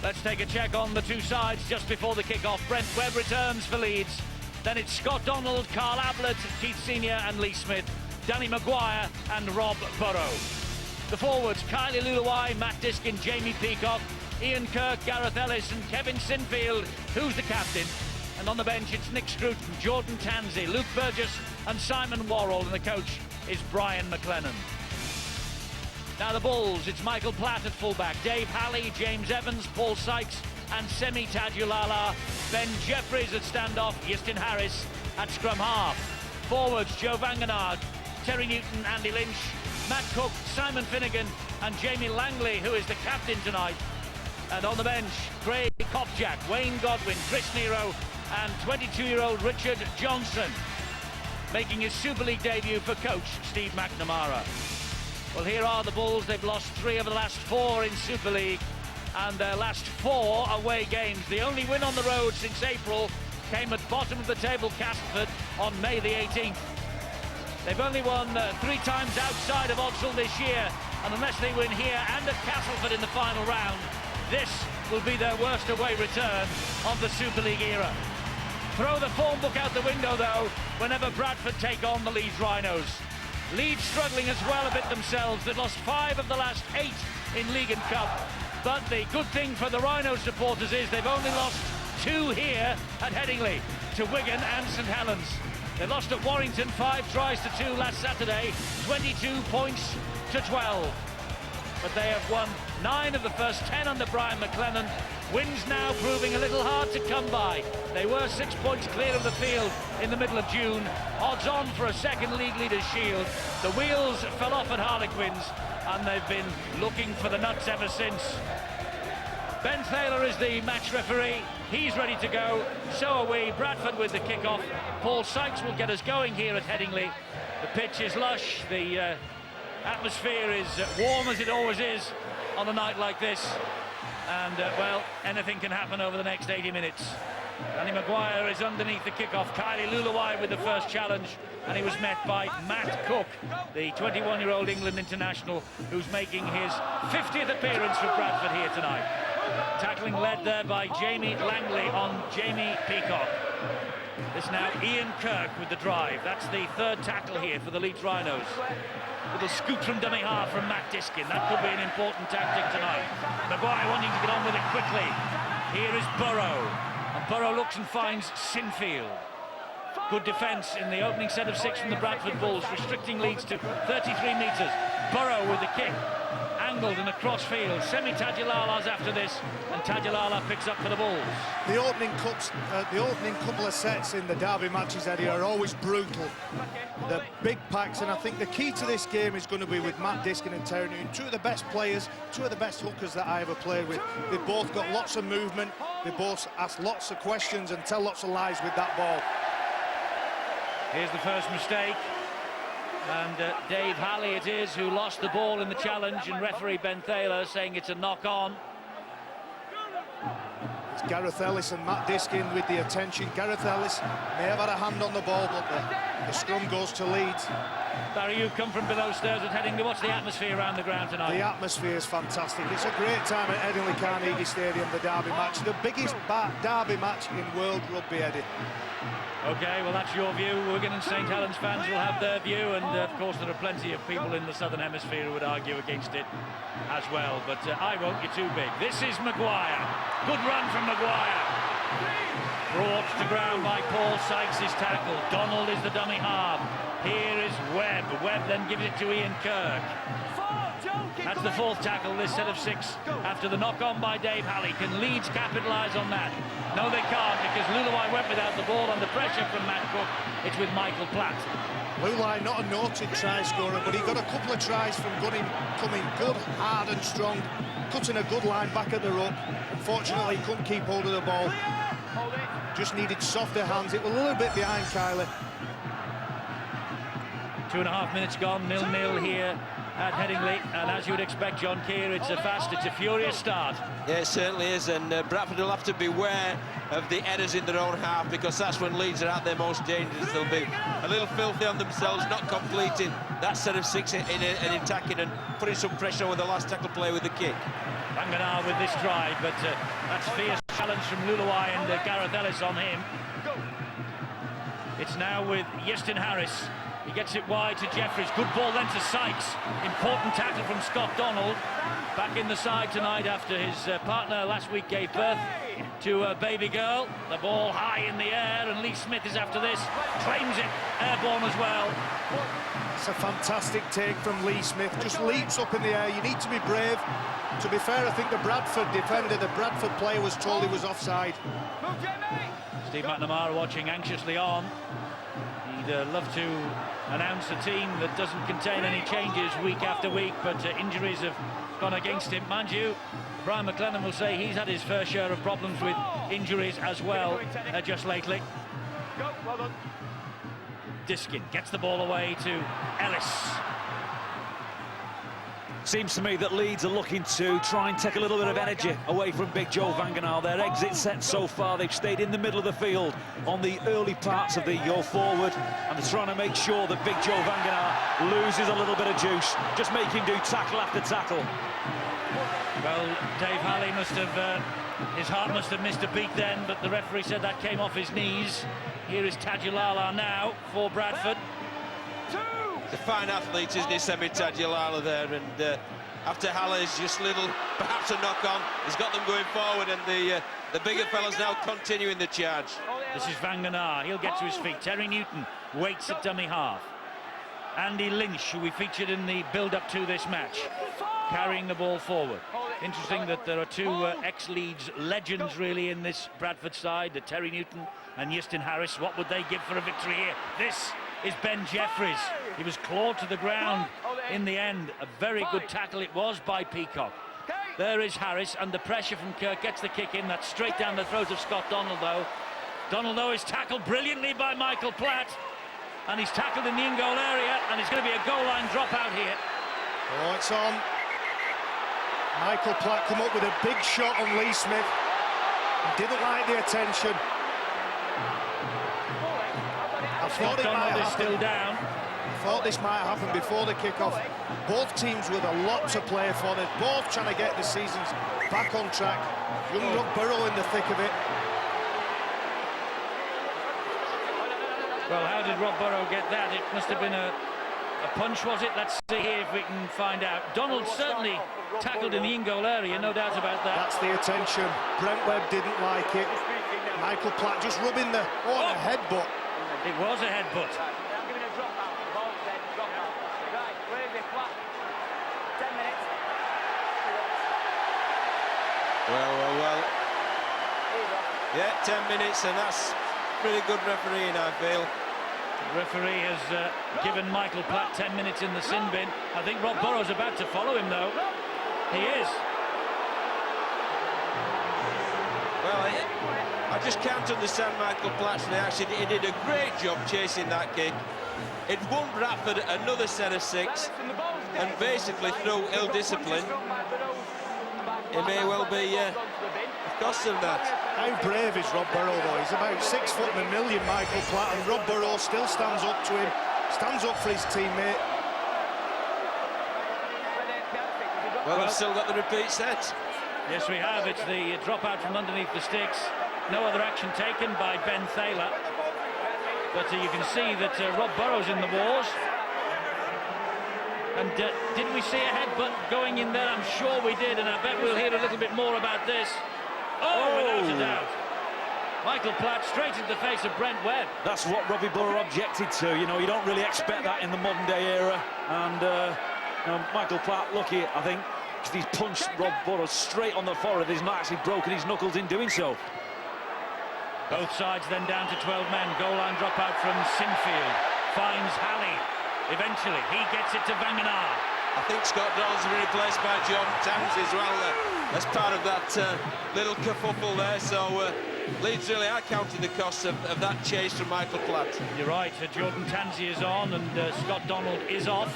Let's take a check on the two sides just before the kick-off. Brent Webb returns for Leeds. Then it's Scott Donald, Carl Ablett, Keith Senior and Lee Smith, Danny McGuire and Rob Burrow. The forwards, Kylie Luluai, Matt Diskin, Jamie Peacock, Ian Kirk, Gareth Ellis and Kevin Sinfield, who's the captain. And on the bench it's Nick Scruton, Jordan Tansey, Luke Burgess and Simon Worrell, and the coach is Brian McLennan. Now the Bulls, it's Michael Platt at fullback, Dave Halley, James Evans, Paul Sykes and Semi Tadulala, Ben Jeffries at standoff, Easton Harris at scrum half. Forwards, Joe Vangenard, Terry Newton, Andy Lynch, Matt Cook, Simon Finnegan and Jamie Langley, who is the captain tonight. And on the bench, Craig Kopchak, Wayne Godwin, Chris Nero and 22-year-old Richard Johnson, making his Super League debut for coach Steve McNamara. Well, here are the Bulls. They've lost 3 of the last 4 in Super League and their last 4 away games. The only win on the road since April came at bottom of the table Castleford on May the 18th. They've only won 3 times outside of Odsal this year, and unless they win here and at Castleford in the final round, this will be their worst away return of the Super League era. Throw the form book out the window, though, whenever Bradford take on the Leeds Rhinos. Leeds struggling as well a bit themselves. They've lost 5 of the last 8 in League and Cup. But the good thing for the Rhino supporters is they've only lost 2 here at Headingley, to Wigan and St Helens. They lost at Warrington 5 tries to 2 last Saturday, 22 points to 12. But they have won 9 of the first 10 under Brian McLennan. Wins now proving a little hard to come by. They were 6 points clear of the field in the middle of June. Odds on for a second league leader's shield. The wheels fell off at Harlequins and they've been looking for the nuts ever since. Ben Thaler is the match referee. He's ready to go. So are we. Bradford with the kick-off. Paul Sykes will get us going here at Headingley. The pitch is lush. The atmosphere is warm as it always is on a night like this. And, well, anything can happen over the next 80 minutes. Danny McGuire is underneath the kick-off. Kylie Luluai with the first challenge, and he was met by Matt Cook, the 21-year-old England international, who's making his 50th appearance for Bradford here tonight. Tackling led there by Jamie Langley on Jamie Peacock. This now Ian Kirk with the drive. That's the 3rd tackle here for the Leeds Rhinos. Little scoop from dummy half from Matt Diskin. That could be an important tactic tonight. McGuire wanting to get on with it quickly. Here is Burrow. And Burrow looks and finds Sinfield. Good defence in the opening set of 6 from the Bradford Bulls, restricting Leeds to 33 metres. Burrow with the kick. Angled and across field. Semi Tadulala's after this, and Tadulala picks up for the Bulls. The opening couple of sets in the derby matches, Eddie, are always brutal. The big packs, and I think the key to this game is going to be with Matt Diskin and Terry Newton, 2 of the best players, 2 of the best hookers that I ever played with. They've both got lots of movement. They both ask lots of questions and tell lots of lies with that ball. Here's the first mistake. And Dave Halley it is who lost the ball in the challenge, and referee Ben Thaler saying it's a knock-on. It's Gareth Ellis and Matt Diskin with the attention. Gareth Ellis may have had a hand on the ball, but the scrum goes to Leeds. Barry, you come from below stairs at Headingley. What's the atmosphere around the ground tonight? The atmosphere is fantastic. It's a great time at Headingley Carnegie Stadium, the derby match. The biggest derby match in world rugby, Eddie. OK, well, that's your view. Wigan and St Helens fans will have their view, and of course there are plenty of people in the Southern Hemisphere who would argue against it as well, but I won't, you're too big. This is McGuire. Good run from McGuire. Brought to ground by Paul Sykes' tackle. Donald is the dummy half. Here is Webb. Webb then gives it to Ian Kirk. That's the 4th tackle this set of 6 after the knock-on by Dave Halley. Can Leeds capitalise on that? No, they can't, because Luluai went without the ball under pressure from Matt Cook. It's with Michael Platt. Luluai, not a noted try scorer, but he got a couple of tries from coming good, hard and strong, cutting a good line back at the ruck. Unfortunately, he couldn't keep hold of the ball. Just needed softer hands. It was a little bit behind Kylie. 2.5 minutes gone, 0-0 here at Headingley, and as you would expect, John Keir, it's a furious start. Yeah, it certainly is, and Bradford will have to beware of the errors in their own half, because that's when Leeds are at their most dangerous. They'll be a little filthy on themselves, not completing that set of 6 in attacking and putting some pressure on the last tackle play with the kick. Vanganar with this drive, but that's fierce challenge from Luluai and Gareth Ellis on him. It's now with Iestyn Harris. He gets it wide to Jeffries. Good ball then to Sykes. Important tackle from Scott Donald. Back in the side tonight after his partner last week gave birth to a baby girl. The ball high in the air, and Lee Smith is after this. Claims it, airborne as well. It's a fantastic take from Lee Smith. Just leaps up in the air. You need to be brave. To be fair, I think the Bradford defender, the Bradford player, was told he was offside. Steve McNamara watching anxiously on. He'd love to announce a team that doesn't contain any changes week after week, but injuries have gone against him. Mind you, Brian McLennan will say he's had his fair share of problems with injuries as well just lately. Diskin gets the ball away to Ellis. Seems to me that Leeds are looking to try and take a little bit of energy away from Big Joe Vanganar. Their exit set so far, they've stayed in the middle of the field on the early parts of the go forward, and they're trying to make sure that Big Joe Vanganar loses a little bit of juice. Just make him do tackle after tackle. Well, Dave Halley must have, his heart must have missed a beat then, but the referee said that came off his knees. Here is Tadulala now for Bradford. The fine athlete, isn't he, Semi Tadulala there, and after Halley's just little, perhaps a knock-on, he's got them going forward, and the bigger fellas now continuing the charge. This is Vanganar, he'll get to his feet. Terry Newton waits at dummy half. Andy Lynch, who we featured in the build-up to this match, carrying the ball forward. Interesting that there are two ex-Leeds legends really in this Bradford side, the Terry Newton and Iestyn Harris. What would they give for a victory here? This is Ben Jeffries. He was clawed to the ground in the end. A very good tackle it was by Peacock. There is Harris under pressure from Kirk, gets the kick in. That's straight down the throat of Scott Donald though. Donald though is tackled brilliantly by Michael Platt, and he's tackled in the in-goal area, and it's going to be a goal line dropout here. Oh, it's on. Michael Platt come up with a big shot on Lee Smith. He didn't like the attention. I thought it might happen. Still down. I thought this might happen before the kick-off. Both teams with a lot to play for. They're both trying to get the seasons back on track. Young Rob Burrow in the thick of it. Well, how did Rob Burrow get that? It must have been a punch, was it? Let's see here if we can find out. Donald certainly tackled in the in-goal area, no doubt about that. That's the attention. Brent Webb didn't like it. Michael Platt just rubbing the... Oh, a headbutt. It was a headbutt. Well. Yeah, 10 minutes, and that's pretty good refereeing, I feel. The referee has given Michael Platt 10 minutes in the sin bin. I think Rob Burrow's about to follow him, though. He is. Well, I just can't understand Michael Platt's reaction. He did a great job chasing that kick. It won Bradford another set of 6, and basically through ill discipline, it may well be cost them that. How brave is Rob Burrow, though? He's about 6 foot and a million, Michael Platt, and Rob Burrow still stands up to him, stands up for his teammate. Well, we've still got the repeat set. Yes, we have. It's the dropout from underneath the sticks. No other action taken by Ben Thaler. But you can see that Rob Burrow's in the wars. And did we see a headbutt going in there? I'm sure we did, and I bet we'll hear a little bit more about this. Oh, without a doubt. Michael Platt straight into the face of Brent Webb. That's what Robbie Burrow objected to. You know, you don't really expect that in the modern-day era. And Michael Platt, lucky, I think, because he's punched Rob Burrow straight on the forehead. He's not actually broken his knuckles in doing so. Both sides then down to 12 men. Goal line dropout from Sinfield. Finds Halley. Eventually, he gets it to Vanganar. I think Scott Donald's been replaced by John Towns as well. As part of that little kerfuffle there. So Leeds really are counting the costs of that chase from Michael Platt. You're right. Jordan Tansey is on, and Scott Donald is off.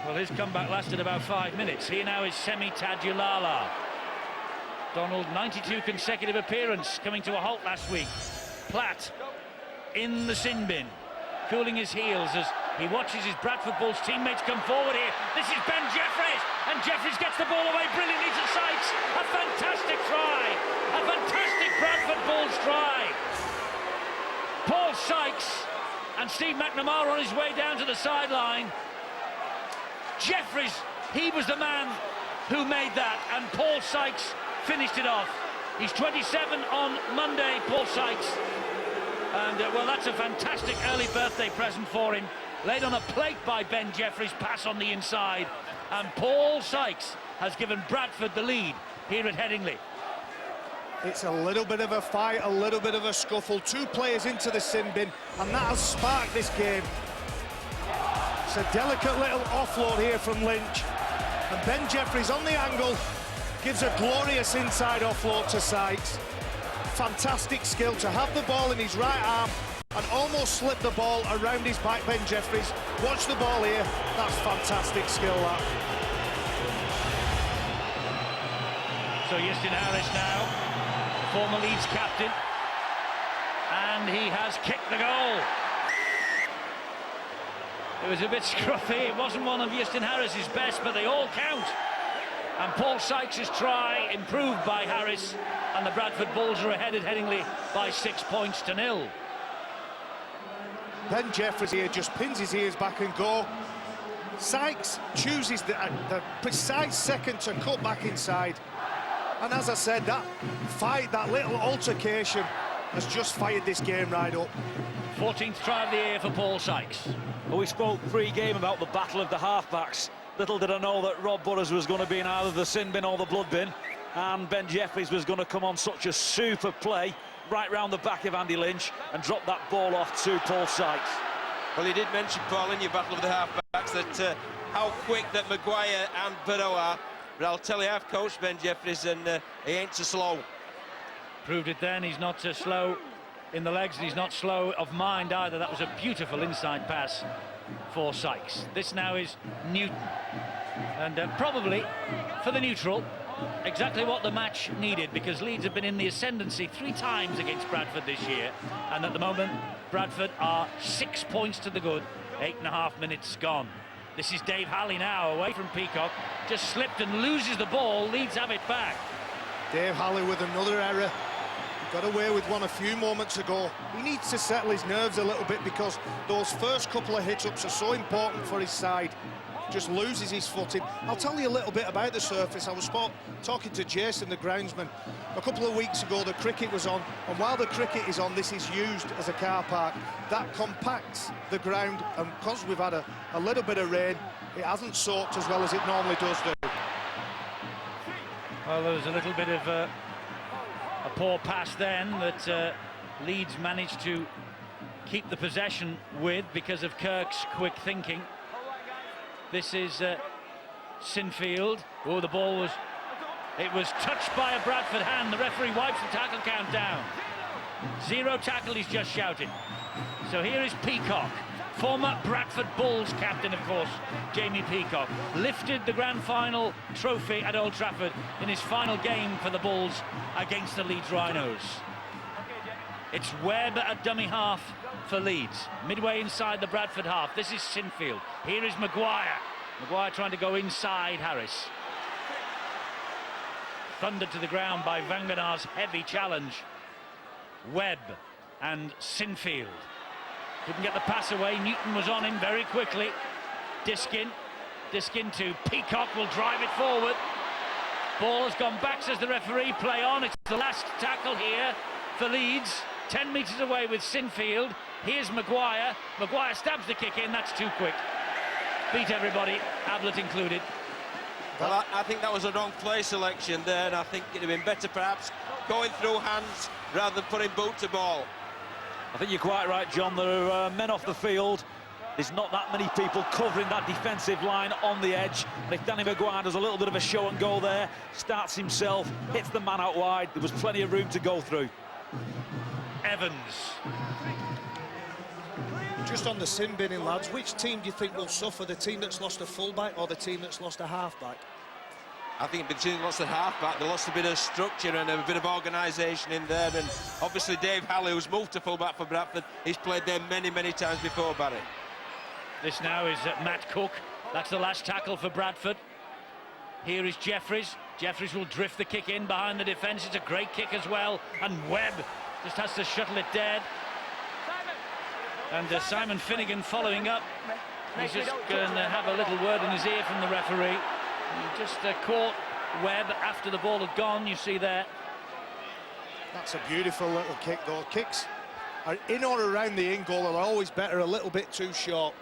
Well, his comeback lasted about 5 minutes. Here now is Semi Tadulala. Donald, 92 consecutive appearance, coming to a halt last week. Platt in the sin bin, cooling his heels as he watches his Bradford Bulls teammates come forward here. This is Ben Jeffries, and Jeffries gets the ball away brilliantly to Sykes. A fantastic try, a fantastic Bradford Bulls try. Paul Sykes and Steve McNamara on his way down to the sideline. Jeffries, he was the man who made that, and Paul Sykes finished it off. He's 27 on Monday, Paul Sykes. And, well, that's a fantastic early birthday present for him. Laid on a plate by Ben Jeffries, pass on the inside. And Paul Sykes has given Bradford the lead here at Headingley. It's a little bit of a fight, a little bit of a scuffle. 2 players into the sin bin, and that has sparked this game. It's a delicate little offload here from Lynch. And Ben Jeffries on the angle gives a glorious inside offload to Sykes. Fantastic skill to have the ball in his right arm and almost slip the ball around his back. Ben Jeffries, watch the ball here. That's fantastic skill, that. So Justin Harris now, former Leeds captain, and he has kicked the goal. It was a bit scruffy. It wasn't one of Justin Harris's best, but they all count. And Paul Sykes' try improved by Harris, and the Bradford Bulls are ahead at Headingley by 6 points to 0. Ben Jeffries here just pins his ears back and go. Sykes chooses the precise second to cut back inside. And as I said, that fight, that little altercation has just fired this game right up. 14th try of the year for Paul Sykes. Well, we spoke pre-game about the battle of the half-backs. Little did I know that Rob Burrows was going to be in either the sin bin or the blood bin, and Ben Jeffries was going to come on such a super play right round the back of Andy Lynch and drop that ball off to Paul Sykes. Well, you did mention, Paul, in your battle of the half-backs that how quick that McGuire and Burrow are. But I'll tell you, I've coached Ben Jeffries, and he ain't so slow. Proved it then. He's not so slow in the legs, and he's not slow of mind either. That was a beautiful inside pass for Sykes. This now is Newton, and probably for the neutral, exactly what the match needed, because Leeds have been in the ascendancy 3 times against Bradford this year, and at the moment Bradford are 6 points to the good, 8.5 minutes gone. This is Dave Halley now, away from Peacock, just slipped and loses the ball. Leeds have it back. Dave Halley with another error. Got away with one a few moments ago. He needs to settle his nerves a little bit, because those first couple of hit-ups are so important for his side. Just loses his footing. I'll tell you a little bit about the surface. I was talking to Jason, the groundsman, a couple of weeks ago. The cricket was on, and while the cricket is on, this is used as a car park. That compacts the ground, and because we've had a little bit of rain, it hasn't soaked as well as it normally does do. Well, there was a little bit of a poor pass then that Leeds managed to keep the possession with because of Kirk's quick thinking. This is Sinfield. Oh, the ball was... It was touched by a Bradford hand. The referee wipes the tackle count down. 0 tackle, he's just shouted. So here is Peacock, former Bradford Bulls captain, of course, Jamie Peacock. Lifted the grand final trophy at Old Trafford in his final game for the Bulls against the Leeds Rhinos. It's Webb at dummy half for Leeds, midway inside the Bradford half. This is Sinfield. Here is McGuire. McGuire trying to go inside Harris. Thundered to the ground by Vanganar's heavy challenge. Webb and Sinfield. Couldn't get the pass away. Newton was on him very quickly. Diskin to Peacock, will drive it forward. Ball has gone back, says the referee. Play on. It's the last tackle here for Leeds. 10 metres away with Sinfield. Here's McGuire. McGuire stabs the kick in. That's too quick. Beat everybody, Ablett included. Well, I think that was a wrong play selection there, and I think it'd have been better perhaps going through hands rather than putting boot to ball. I think you're quite right, John. There are men off the field. There's not that many people covering that defensive line on the edge. And if Danny McGuire does a little bit of a show and go there, starts himself, hits the man out wide, there was plenty of room to go through. Evans. Just on the sin binning, lads, which team do you think will suffer? The team that's lost a fullback or the team that's lost a halfback? I think the team lost the halfback. They lost a bit of structure and a bit of organisation in there. And obviously Dave Halley, who's moved to fullback for Bradford, he's played there many, many times before, Barry. This now is Matt Cook. That's the last tackle for Bradford. Here is Jeffries. Jeffries will drift the kick in behind the defence. It's a great kick as well. And Webb just has to shuttle it dead. And Simon Finnegan following up. He's just going to have a little word in his ear from the referee. He just caught Webb after the ball had gone, you see there. That's a beautiful little kick, though. Kicks are in or around the in goal are always better, a little bit too short.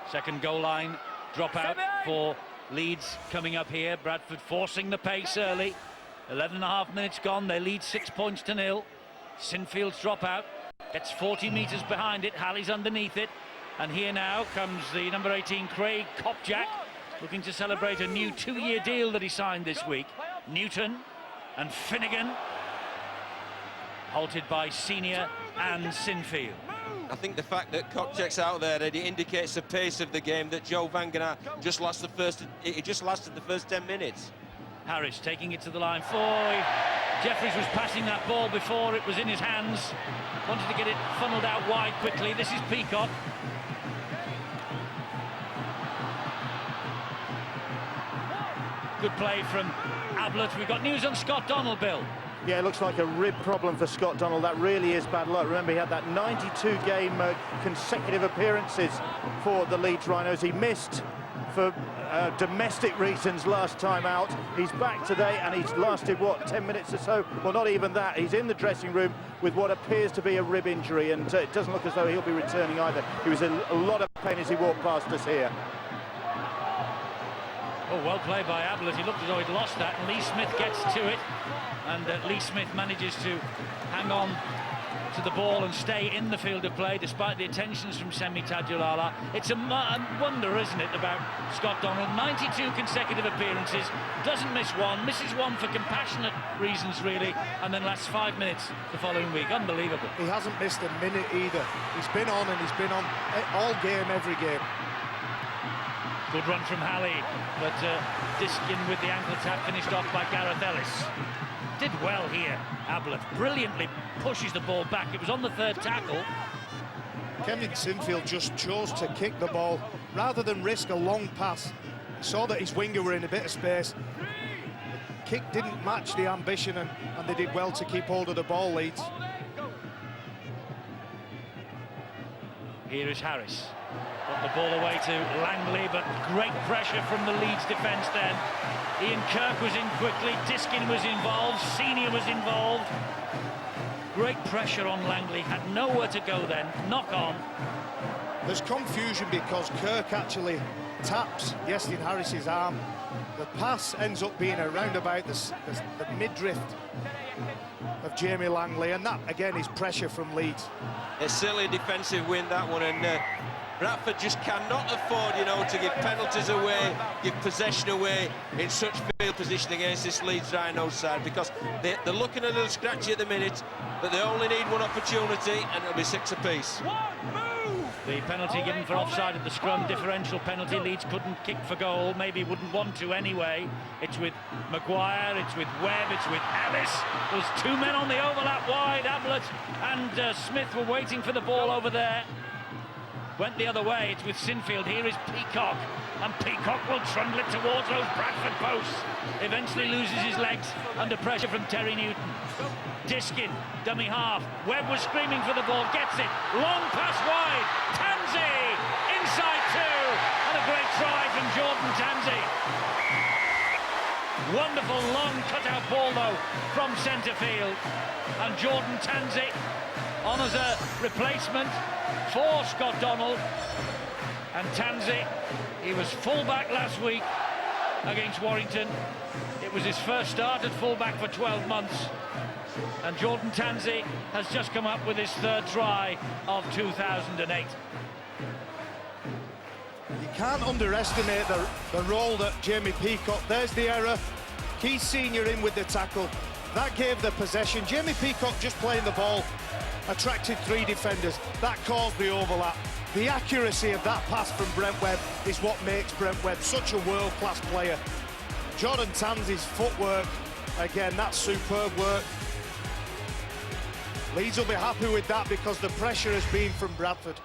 Second goal line dropout for Leeds coming up here. Bradford forcing the pace early. 11.5 minutes gone. They lead 6 points to 0. Sinfield's dropout. Gets 40 metres behind it. Halley's underneath it. And here now comes the number 18, Craig Kopjak, looking to celebrate a new 2-year deal that he signed this week. Newton and Finnegan, halted by Senior and Sinfield. I think the fact that Kopjak's out there, it indicates the pace of the game, that Joe Vangenaar just lasted the first 10 minutes. Harris taking it to the line. Jeffries was passing that ball before it was in his hands. Wanted to get it funneled out wide quickly. This is Peacock. Good play from Ablett. We've got news on Scott Donald, Bill. Yeah, it looks like a rib problem for Scott Donald. That really is bad luck. Remember, he had that 92-game consecutive appearances for the Leeds Rhinos. He missed for domestic reasons last time out. He's back today, and he's lasted, what, 10 minutes or so? Well, not even that. He's in the dressing room with what appears to be a rib injury, and it doesn't look as though he'll be returning either. He was in a lot of pain as he walked past us here. Oh, well played by Ablett. He looked as though he'd lost that, and Lee Smith gets to it, and Lee Smith manages to hang on to the ball and stay in the field of play despite the attentions from Semi Tajulala. It's a wonder, isn't it, about Scott Donald. 92 consecutive appearances, doesn't miss one, misses one for compassionate reasons really, and then lasts 5 minutes the following week. Unbelievable. He hasn't missed a minute either. He's been on, and he's been on all game, every game. Good run from Halley, but Diskin with the ankle tap finished off by Gareth Ellis. Did well here, Ablett. Brilliantly pushes the ball back. It was on the third tackle. Kevin Sinfield just chose to kick the ball rather than risk a long pass. He saw that his winger were in a bit of space. The kick didn't match the ambition, and they did well to keep hold of the ball, Leeds. Here is Harris. Got the ball away to Langley, but great pressure from the Leeds defence then. Ian Kirk was in quickly, Diskin was involved, Senior was involved. Great pressure on Langley, had nowhere to go then, knock on. There's confusion because Kirk actually taps Yestin Harris's arm. The pass ends up being around about the mid-drift of Jamie Langley, and that again is pressure from Leeds. It's certainly a defensive win, that one, and Bradford just cannot afford, you know, to give penalties away, give possession away in such field position against this Leeds Rhinos side, because they're looking a little scratchy at the minute, but they only need one opportunity and it'll be 6 apiece. The penalty given for offside at the scrum, differential penalty. Leeds couldn't kick for goal, maybe wouldn't want to anyway. It's with McGuire, it's with Webb, it's with Ellis. There's 2 men on the overlap wide. Ablett and Smith were waiting for the ball over there. Went the other way. It's with Sinfield. Here is Peacock, and Peacock will trundle it towards those Bradford posts. Eventually loses his legs under pressure from Terry Newton. Diskin, dummy half. Webb was screaming for the ball, gets it. Long pass wide. Tanzi inside 2, and a great try from Jordan Tanzi. Wonderful long cutout ball though from centre field, and Jordan Tanzi on as a replacement for Scott Donald. And Tanzi, he was full-back last week against Warrington. It was his first start at full-back for 12 months. And Jordan Tanzi has just come up with his 3rd try of 2008. You can't underestimate the role that Jamie Peacock, there's the error. Keith Senior in with the tackle. That gave the possession. Jamie Peacock just playing the ball attracted 3 defenders. That caused the overlap. The accuracy of that pass from Brent Webb is what makes Brent Webb such a world-class player. Jordan Tanzi's footwork, again, that's superb work. Leeds will be happy with that because the pressure has been from Bradford.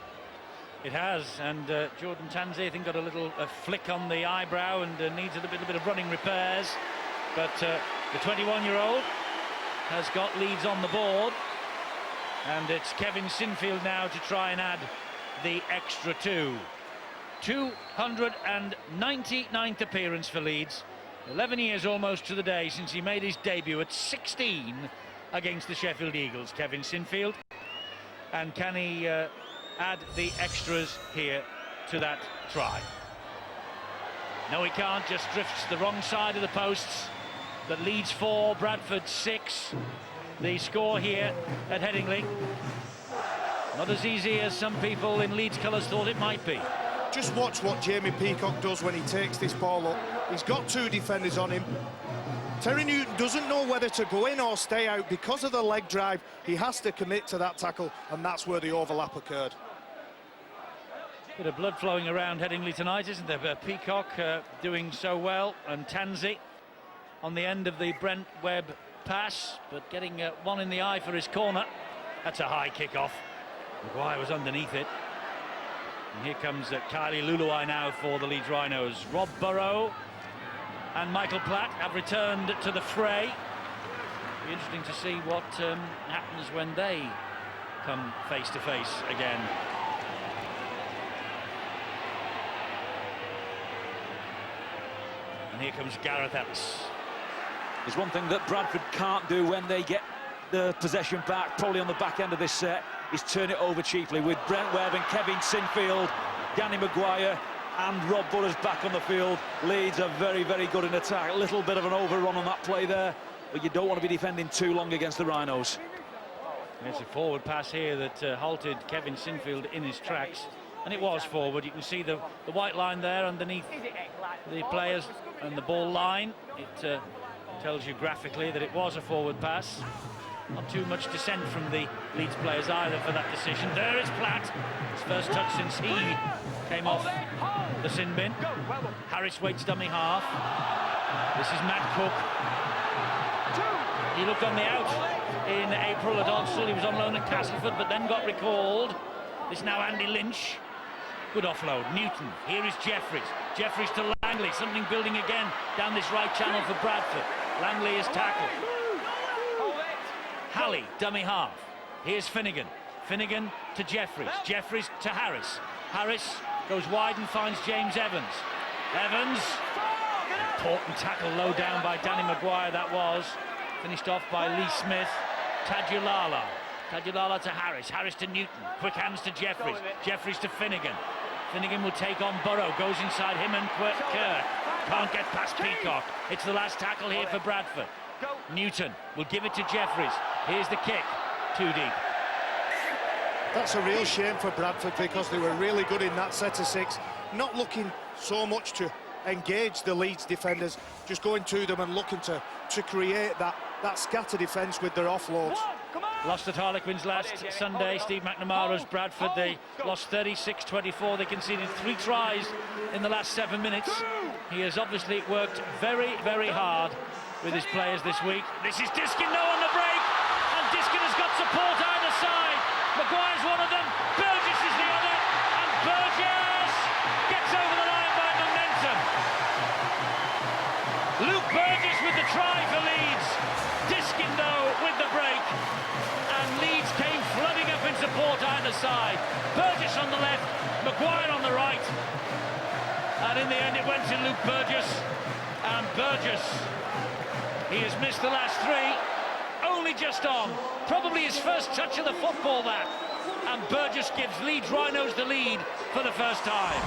It has, and Jordan Tanzi, I think, got a little flick on the eyebrow and needs a little bit of running repairs. But the 21-year-old has got Leeds on the board, and it's Kevin Sinfield now to try and add the extra 2. 299th appearance for Leeds. 11 years almost to the day since he made his debut at 16 against the Sheffield Eagles. Kevin Sinfield, and can he add the extras here to that try? No, he can't, just drifts the wrong side of the posts. But Leeds 4, Bradford 6. The score here at Headingley. Not as easy as some people in Leeds colours thought it might be. Just watch what Jamie Peacock does when he takes this ball up. He's got 2 defenders on him. Terry Newton doesn't know whether to go in or stay out. Because of the leg drive, he has to commit to that tackle, and that's where the overlap occurred. Bit of blood flowing around Headingley tonight, isn't there? Peacock doing so well, and Tanzi on the end of the Brent Webb pass, but getting one in the eye for his corner. That's a high kick-off. McGuire was underneath it. And here comes Kylie Luluai now for the Leeds Rhinos. Rob Burrow and Michael Platt have returned to the fray. Be interesting to see what happens when they come face to face again. And here comes Gareth Ellis. There's one thing that Bradford can't do when they get the possession back, probably on the back end of this set, is turn it over cheaply. With Brent Webb and Kevin Sinfield, Danny McGuire and Rob Burrows back on the field, Leeds are very, very good in attack. A little bit of an overrun on that play there, but you don't want to be defending too long against the Rhinos. There's a forward pass here that halted Kevin Sinfield in his tracks, and it was forward. You can see the white line there underneath the players and the ball line. It tells you graphically that it was a forward pass. Not too much dissent from the Leeds players either for that decision. There is Platt. His first touch since he came off the sin bin. Harris waits dummy half. This is Matt Cook. He looked on the out in April at Odsall. He was on loan at Castleford, but then got recalled. This now Andy Lynch. Good offload. Newton. Here is Jeffries. Jeffries to Langley. Something building again down this right channel for Bradford. Langley is tackled. Halley, dummy half. Here's Finnegan. Finnegan to Jeffries. Jeffries to Harris. Harris goes wide and finds James Evans. Evans. Important tackle low down by Danny McGuire, that was. Finished off by Lee Smith. Tadulala. Tadulala to Harris. Harris to Newton. Quick hands to Jeffries. Jeffries to Finnegan. Finnegan will take on Burrow. Goes inside him and Kirk. Can't get past Peacock. It's the last tackle here for Bradford. Newton will give it to Jeffries. Here's the kick. Too deep. That's a real shame for Bradford because they were really good in that set of 6. Not looking so much to engage the Leeds defenders, just going to them and looking to create that scatter defence with their offloads. Lost at Harlequins last Sunday. Steve McNamara's Bradford, they lost 36-24. They conceded 3 tries in the last 7 minutes. He has obviously worked very, very hard with his players this week. This is Diskin now on the break, and Diskin has got support either side. McGuire's one of them, Burgess is the other, and Burgess gets over the line by momentum. Luke Burgess with the try for Leeds. Diskin though with the break, and Leeds came flooding up in support either side. Burgess on the left, McGuire on the right, and in the end it went to Luke Burgess, and Burgess, he has missed the last 3, only just on. Probably his first touch of the football, that. And Burgess gives Leeds Rhinos the lead for the first time.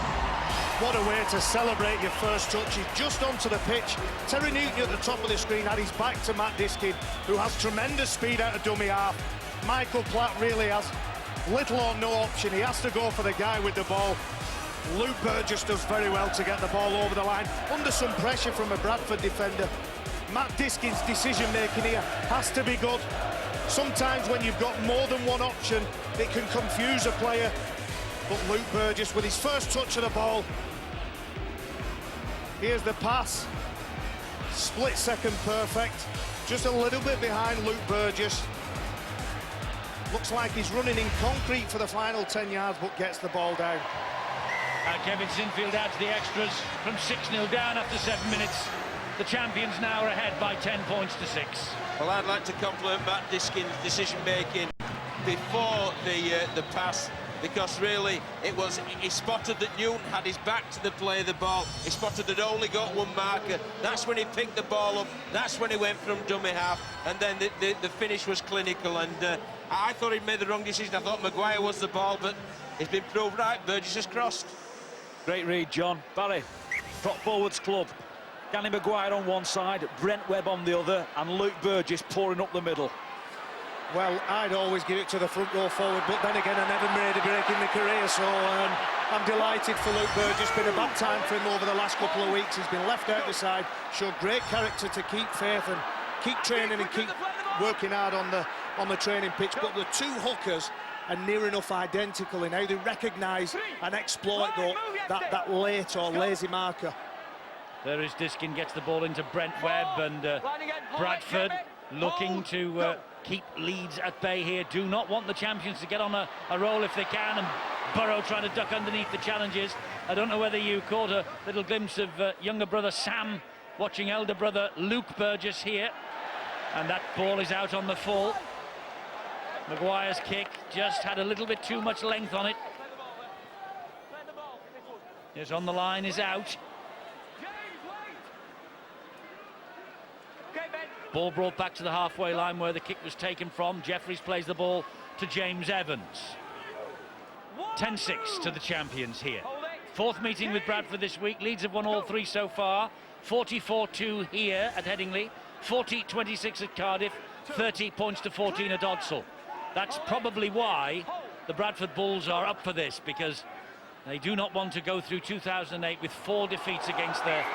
What a way to celebrate your first touch. He's just onto the pitch. Terry Newton at the top of the screen had his back to Matt Diskin, who has tremendous speed out of dummy half. Michael Platt really has little or no option. He has to go for the guy with the ball. Luke Burgess does very well to get the ball over the line under some pressure from a Bradford defender. Matt Diskin's decision-making here has to be good. Sometimes when you've got more than one option, it can confuse a player. But Luke Burgess with his first touch of the ball. Here's the pass. Split second perfect. Just a little bit behind Luke Burgess. Looks like he's running in concrete for the final 10 yards, but gets the ball down. Kevin Sinfield adds the extras from 6-0 down after 7 minutes. The champions now are ahead by 10 points to 6. Well, I'd like to compliment Matt Diskin's decision-making before the pass, because really he spotted that Newton had his back to the play of the ball. He spotted that only got one marker. That's when he picked the ball up. That's when he went from dummy half, and then the finish was clinical. And I thought he'd made the wrong decision. I thought McGuire was the ball, but it's been proved right. Burgess has crossed. Great read, John. Barry, prop forwards club. Danny McGuire on one side, Brent Webb on the other, and Luke Burgess pouring up the middle. Well, I'd always give it to the front row forward, but then again, I never made a break in my career, so I'm delighted for Luke Burgess. It's been a bad time for him over the last couple of weeks. He's been left out the side, showed great character to keep faith and keep training and keep working hard on the training pitch. But the two hookers are near enough identical in how they recognise and exploit that late or lazy marker. There is Diskin, gets the ball into Brent Webb, and Bradford looking to keep Leeds at bay here. Do not want the champions to get on a roll if they can, and Burrow trying to duck underneath the challenges. I don't know whether you caught a little glimpse of younger brother Sam watching elder brother Luke Burgess here, and that ball is out on the full. McGuire's kick just had a little bit too much length on it. Is on the line, is out. Ball brought back to the halfway line where the kick was taken from. Jeffries plays the ball to James Evans. 10-6 to the champions here. Fourth meeting with Bradford this week. Leeds have won all three so far. 44-2 here at Headingley. 40-26 at Cardiff. 30 points to 14 at Odsal. That's probably why the Bradford Bulls are up for this, because they do not want to go through 2008 with 4 defeats against their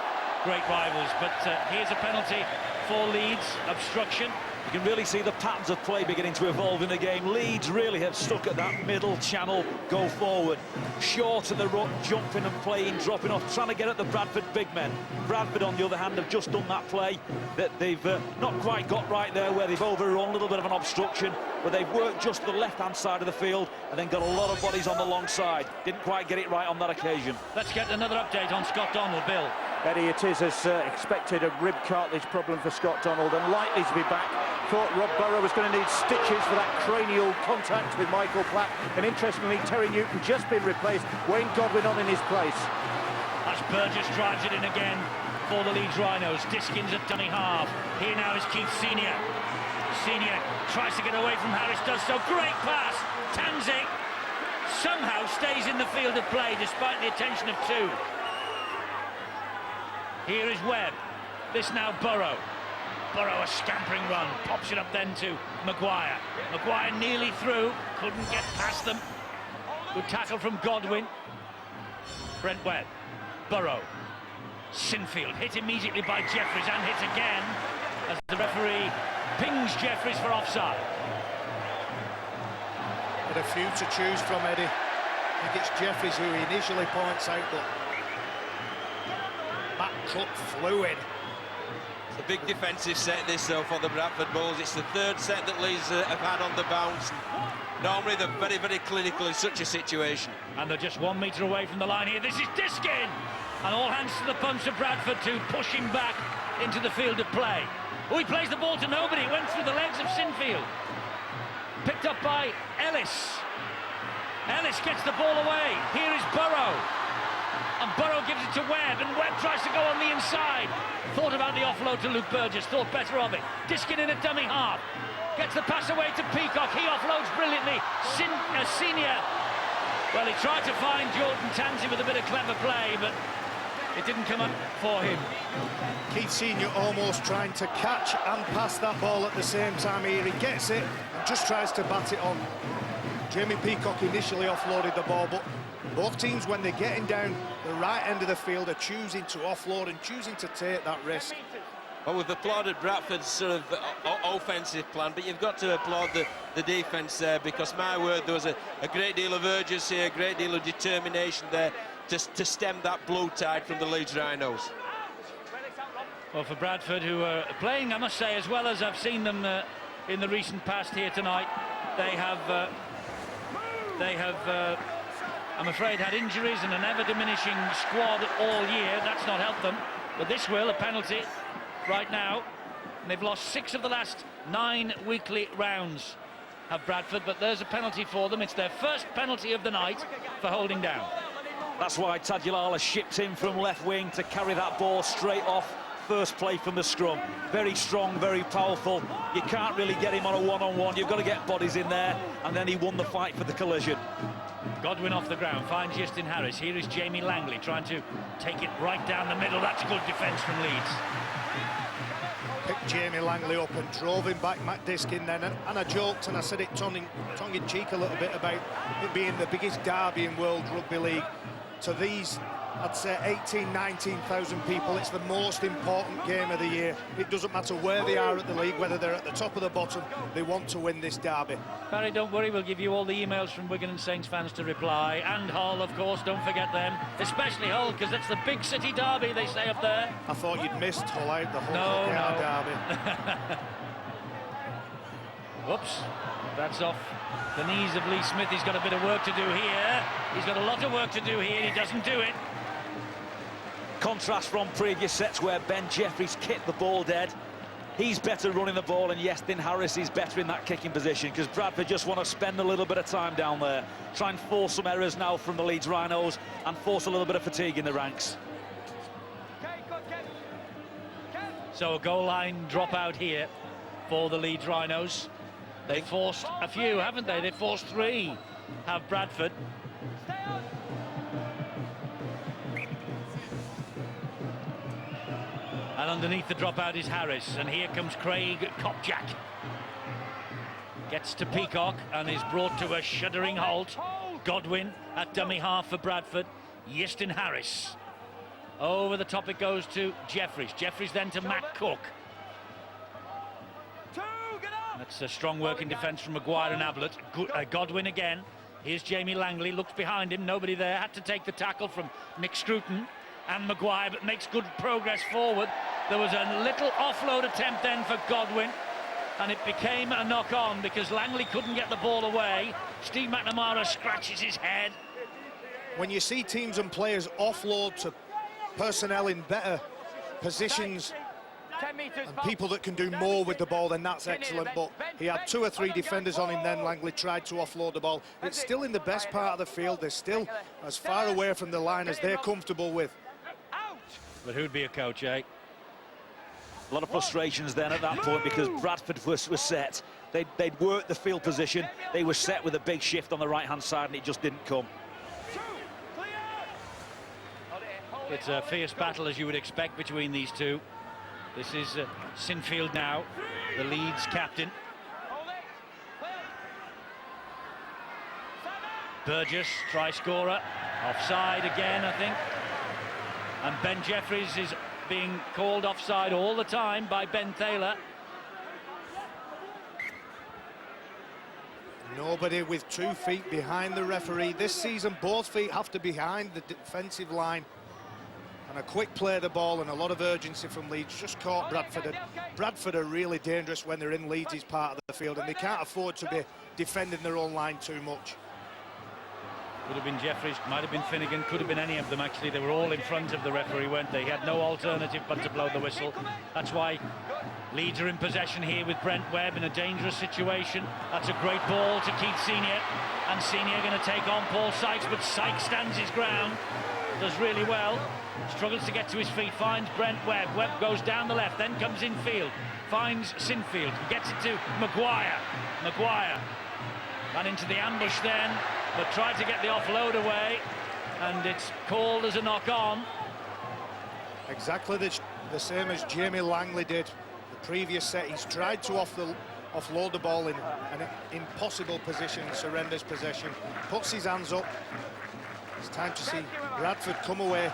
great rivals. But here's a penalty for Leeds, obstruction. You can really see the patterns of play beginning to evolve in the game. Leeds really have stuck at that middle channel, go forward, short of the rut, jumping and playing, dropping off, trying to get at the Bradford big men. Bradford, on the other hand, have just done that play that they've not quite got right there, where they've overrun a little bit of an obstruction, but they've worked just the left-hand side of the field and then got a lot of bodies on the long side. Didn't quite get it right on that occasion. Let's get another update on Scott Donald, Bill. Eddie, it is as expected, a rib cartilage problem for Scott Donald, and likely to be back. Thought Rob Burrow was going to need stitches for that cranial contact with Michael Platt, and interestingly, Terry Newton just been replaced. Wayne Godwin on in his place. As Burgess drives it in again for the Leeds Rhinos. Diskin's at dummy half. Here now is Keith Senior. Senior tries to get away from Harris, does so. Great pass. Tanzi somehow stays in the field of play despite the attention of 2. Here is Webb. This now Burrow. Burrow, a scampering run, pops it up then to McGuire. McGuire nearly through, couldn't get past them. Good tackle from Godwin. Brent Webb. Burrow. Sinfield hit immediately by Jeffries, and hit again as the referee pings Jeffries for offside. But a few to choose from, Eddie. I think it's Jeffries who he initially points out, but Matt Cook flew in. It's a big defensive set this, though, for the Bradford Bulls. It's the third set that Leeds have had on the bounce. Normally they're very, very clinical in such a situation. And they're just 1 metre away from the line here. This is Diskin! And all hands to the punch of Bradford to push him back into the field of play. Oh, he plays the ball to nobody. It went through the legs of Sinfield. Picked up by Ellis. Ellis gets the ball away. Here is Burrow. And Burrow gives it to Webb, and Webb tries to go on the inside. Thought about the offload to Luke Burgess, thought better of it. Diskin in a dummy half. Gets the pass away to Peacock. He offloads brilliantly. Senior. Well, he tried to find Jordan Tanzi with a bit of clever play, but it didn't come up for him. Keith Senior almost trying to catch and pass that ball at the same time here. He gets it and just tries to bat it on. Jamie Peacock initially offloaded the ball, but both teams, when they're getting down the right end of the field, are choosing to offload and choosing to take that risk. Well, we've applauded Bradford's sort of offensive plan, but you've got to applaud the defence there, because, my word, there was a great deal of urgency, a great deal of determination there to stem that blue tide from the Leeds Rhinos. Well, for Bradford, who are playing, I must say, as well as I've seen them in the recent past here tonight, they have, I'm afraid, had injuries and an ever-diminishing squad all year. That's not helped them, but this will, a penalty right now. And they've lost 6 of the last 9 weekly rounds, have Bradford, but there's a penalty for them. It's their first penalty of the night for holding down. That's why Tadulala shipped in from left wing to carry that ball straight off first play from the scrum. Very strong, very powerful. You can't really get him on a one-on-one. You've got to get bodies in there, and then he won the fight for the collision. Godwin off the ground, finds Justin Harris. Here is Jamie Langley trying to take it right down the middle. That's good defence from Leeds. Picked Jamie Langley up and drove him back, Matt Diskin then, and I joked and I said it tongue-in-cheek a little bit about it being the biggest derby in World Rugby League. To these, I'd say 18, 19,000 people, it's the most important game of the year. It doesn't matter where they are at the league, whether they're at the top or the bottom, they want to win this derby. Barry, don't worry, we'll give you all the emails from Wigan and Saints fans to reply, and Hull, of course, don't forget them, especially Hull, because it's the big city derby, they say up there. I thought you'd missed Hull out, the Hull derby. Whoops, that's off the knees of Lee Smith. He's got a bit of work to do here. He's got a lot of work to do here, he doesn't do it. Contrast from previous sets where Ben Jeffries kicked the ball dead. He's better running the ball, and Justin Harris is better in that kicking position, because Bradford just want to spend a little bit of time down there, try and force some errors now from the Leeds Rhinos and force a little bit of fatigue in the ranks. So a goal line dropout here for the Leeds Rhinos. They've forced a few, haven't they? They've forced 3, have Bradford. And underneath the dropout is Harris, and here comes Craig Kopjak. Gets to Peacock and is brought to a shuddering halt. Godwin at dummy half for Bradford. Justin Harris. Over the top it goes to Jeffries. Jeffries then to Matt Cook. That's a strong work in defence from McGuire and Ablett. Godwin again. Here's Jamie Langley, looks behind him, nobody there. Had to take the tackle from Nick Scruton and McGuire, but makes good progress forward. There was a little offload attempt then for Godwin, and it became a knock-on because Langley couldn't get the ball away. Steve McNamara scratches his head. When you see teams and players offload to personnel in better positions and people that can do more with the ball, then that's excellent. But he had 2 or 3 defenders on him then. Langley tried to offload the ball. It's still in the best part of the field. They're still as far away from the line as they're comfortable with. But who'd be a coach, eh? A lot of frustrations then at that point, because Bradford was set. They'd worked the field position. They were set with a big shift on the right-hand side, and it just didn't come. It's a fierce battle, as you would expect, between these two. This is Sinfield now, the Leeds captain. Burgess, try scorer, offside again, I think. And Ben Jeffries is being called offside all the time by Ben Taylor. Nobody with 2 feet behind the referee. This season, both feet have to be behind the defensive line. And a quick play of the ball and a lot of urgency from Leeds just caught Bradford. And Bradford are really dangerous when they're in Leeds' part of the field, and they can't afford to be defending their own line too much. Could have been Jeffries, might have been Finnegan, could have been any of them actually. They were all in front of the referee, weren't they? He had no alternative but to blow the whistle. That's why Leeds are in possession here with Brent Webb in a dangerous situation. That's a great ball to Keith Senior, and Senior going to take on Paul Sykes, but Sykes stands his ground, does really well, struggles to get to his feet, finds Brent Webb. Webb goes down the left, then comes infield, finds Sinfield, gets it to McGuire. McGuire ran into the ambush then, but tried to get the offload away, and it's called as a knock-on. Exactly the same as Jamie Langley did the previous set. He's tried to offload the ball in an impossible position, surrenders possession, puts his hands up. It's time to see Bradford come away.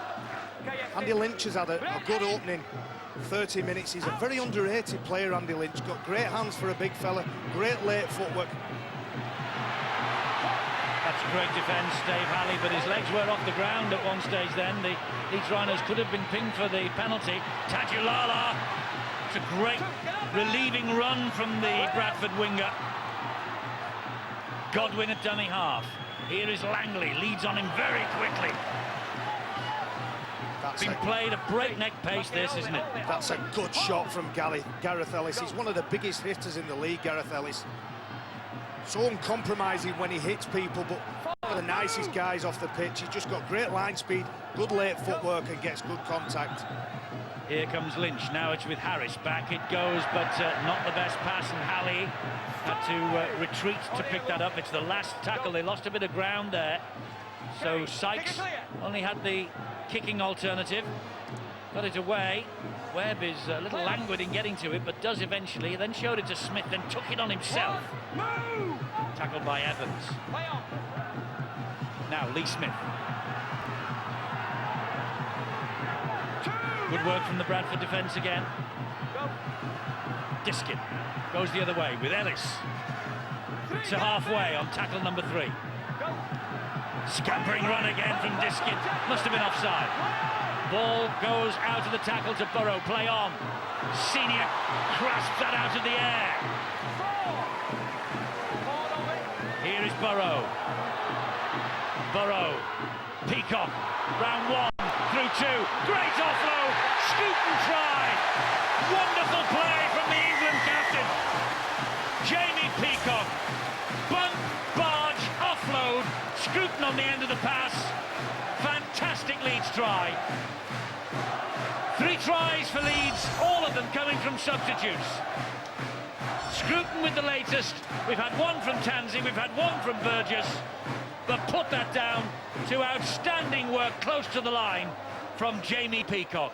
Andy Lynch has had a good opening 30 minutes. He's a very underrated player, Andy Lynch. Got great hands for a big fella, great late footwork. That's a great defence, Dave Halley, but his legs were off the ground at one stage then. The Leeds Rhinos could have been pinged for the penalty. Tajulala. It's a great relieving run from the Bradford winger. Godwin at dummy half. Here is Langley, leads on him very quickly. That's been played at breakneck pace, this, isn't it? That's a good shot from Gareth Ellis. He's one of the biggest hitters in the league, Gareth Ellis. So uncompromising when he hits people, but one of the nicest guys off the pitch. He's just got great line speed, good late footwork, and gets good contact. Here comes Lynch. Now it's with Harris. Back it goes, but not the best pass, and Halley had to retreat to pick that up. It's the last tackle. They lost a bit of ground there. So Sykes only had the kicking alternative. Got it away. Webb is a little languid in getting to it, but does eventually. Then showed it to Smith, then took it on himself. Tackled by Evans. Now Lee Smith. Good work from the Bradford defence again. Diskin goes the other way with Ellis. To halfway on tackle number 3. Scampering run again from Diskin. Must have been offside. Ball goes out of the tackle to Burrow. Play on. Senior grasps that out of the air. Here is Burrow. Burrow. Peacock. Round 1 through 2. Great offload. Scruton try. Wonderful play from the England captain. Jamie Peacock. Bunt, barge, offload. Scruton on the end of the pass. Fantastic Leeds try. 3 tries for Leeds, all of them coming from substitutes. Scruton with the latest. We've had one from Tansey, we've had one from Burgess, but put that down to outstanding work close to the line from Jamie Peacock.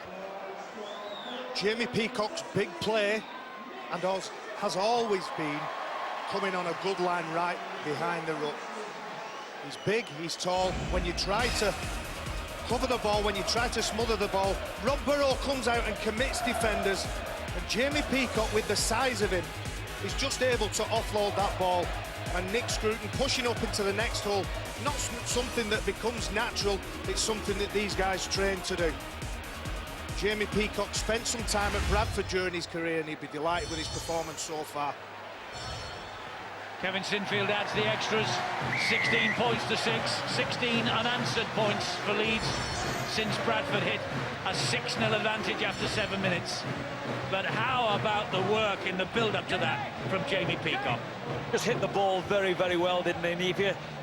Jamie Peacock's big play, and has always been coming on a good line right behind the ruck. He's big, he's tall. When you try to cover the ball, when you try to smother the ball, Rob Burrow comes out and commits defenders, and Jamie Peacock, with the size of him, is just able to offload that ball. And Nick Scruton pushing up into the next hole, not something that becomes natural, it's something that these guys train to do. Jamie Peacock spent some time at Bradford during his career, and he'd be delighted with his performance so far. Kevin Sinfield adds the extras. 16 points to 6. 16 unanswered points for Leeds since Bradford hit a 6-0 advantage after 7 minutes. But how about the work in the build-up to that from Jamie Peacock? Just hit the ball very, very well, didn't he?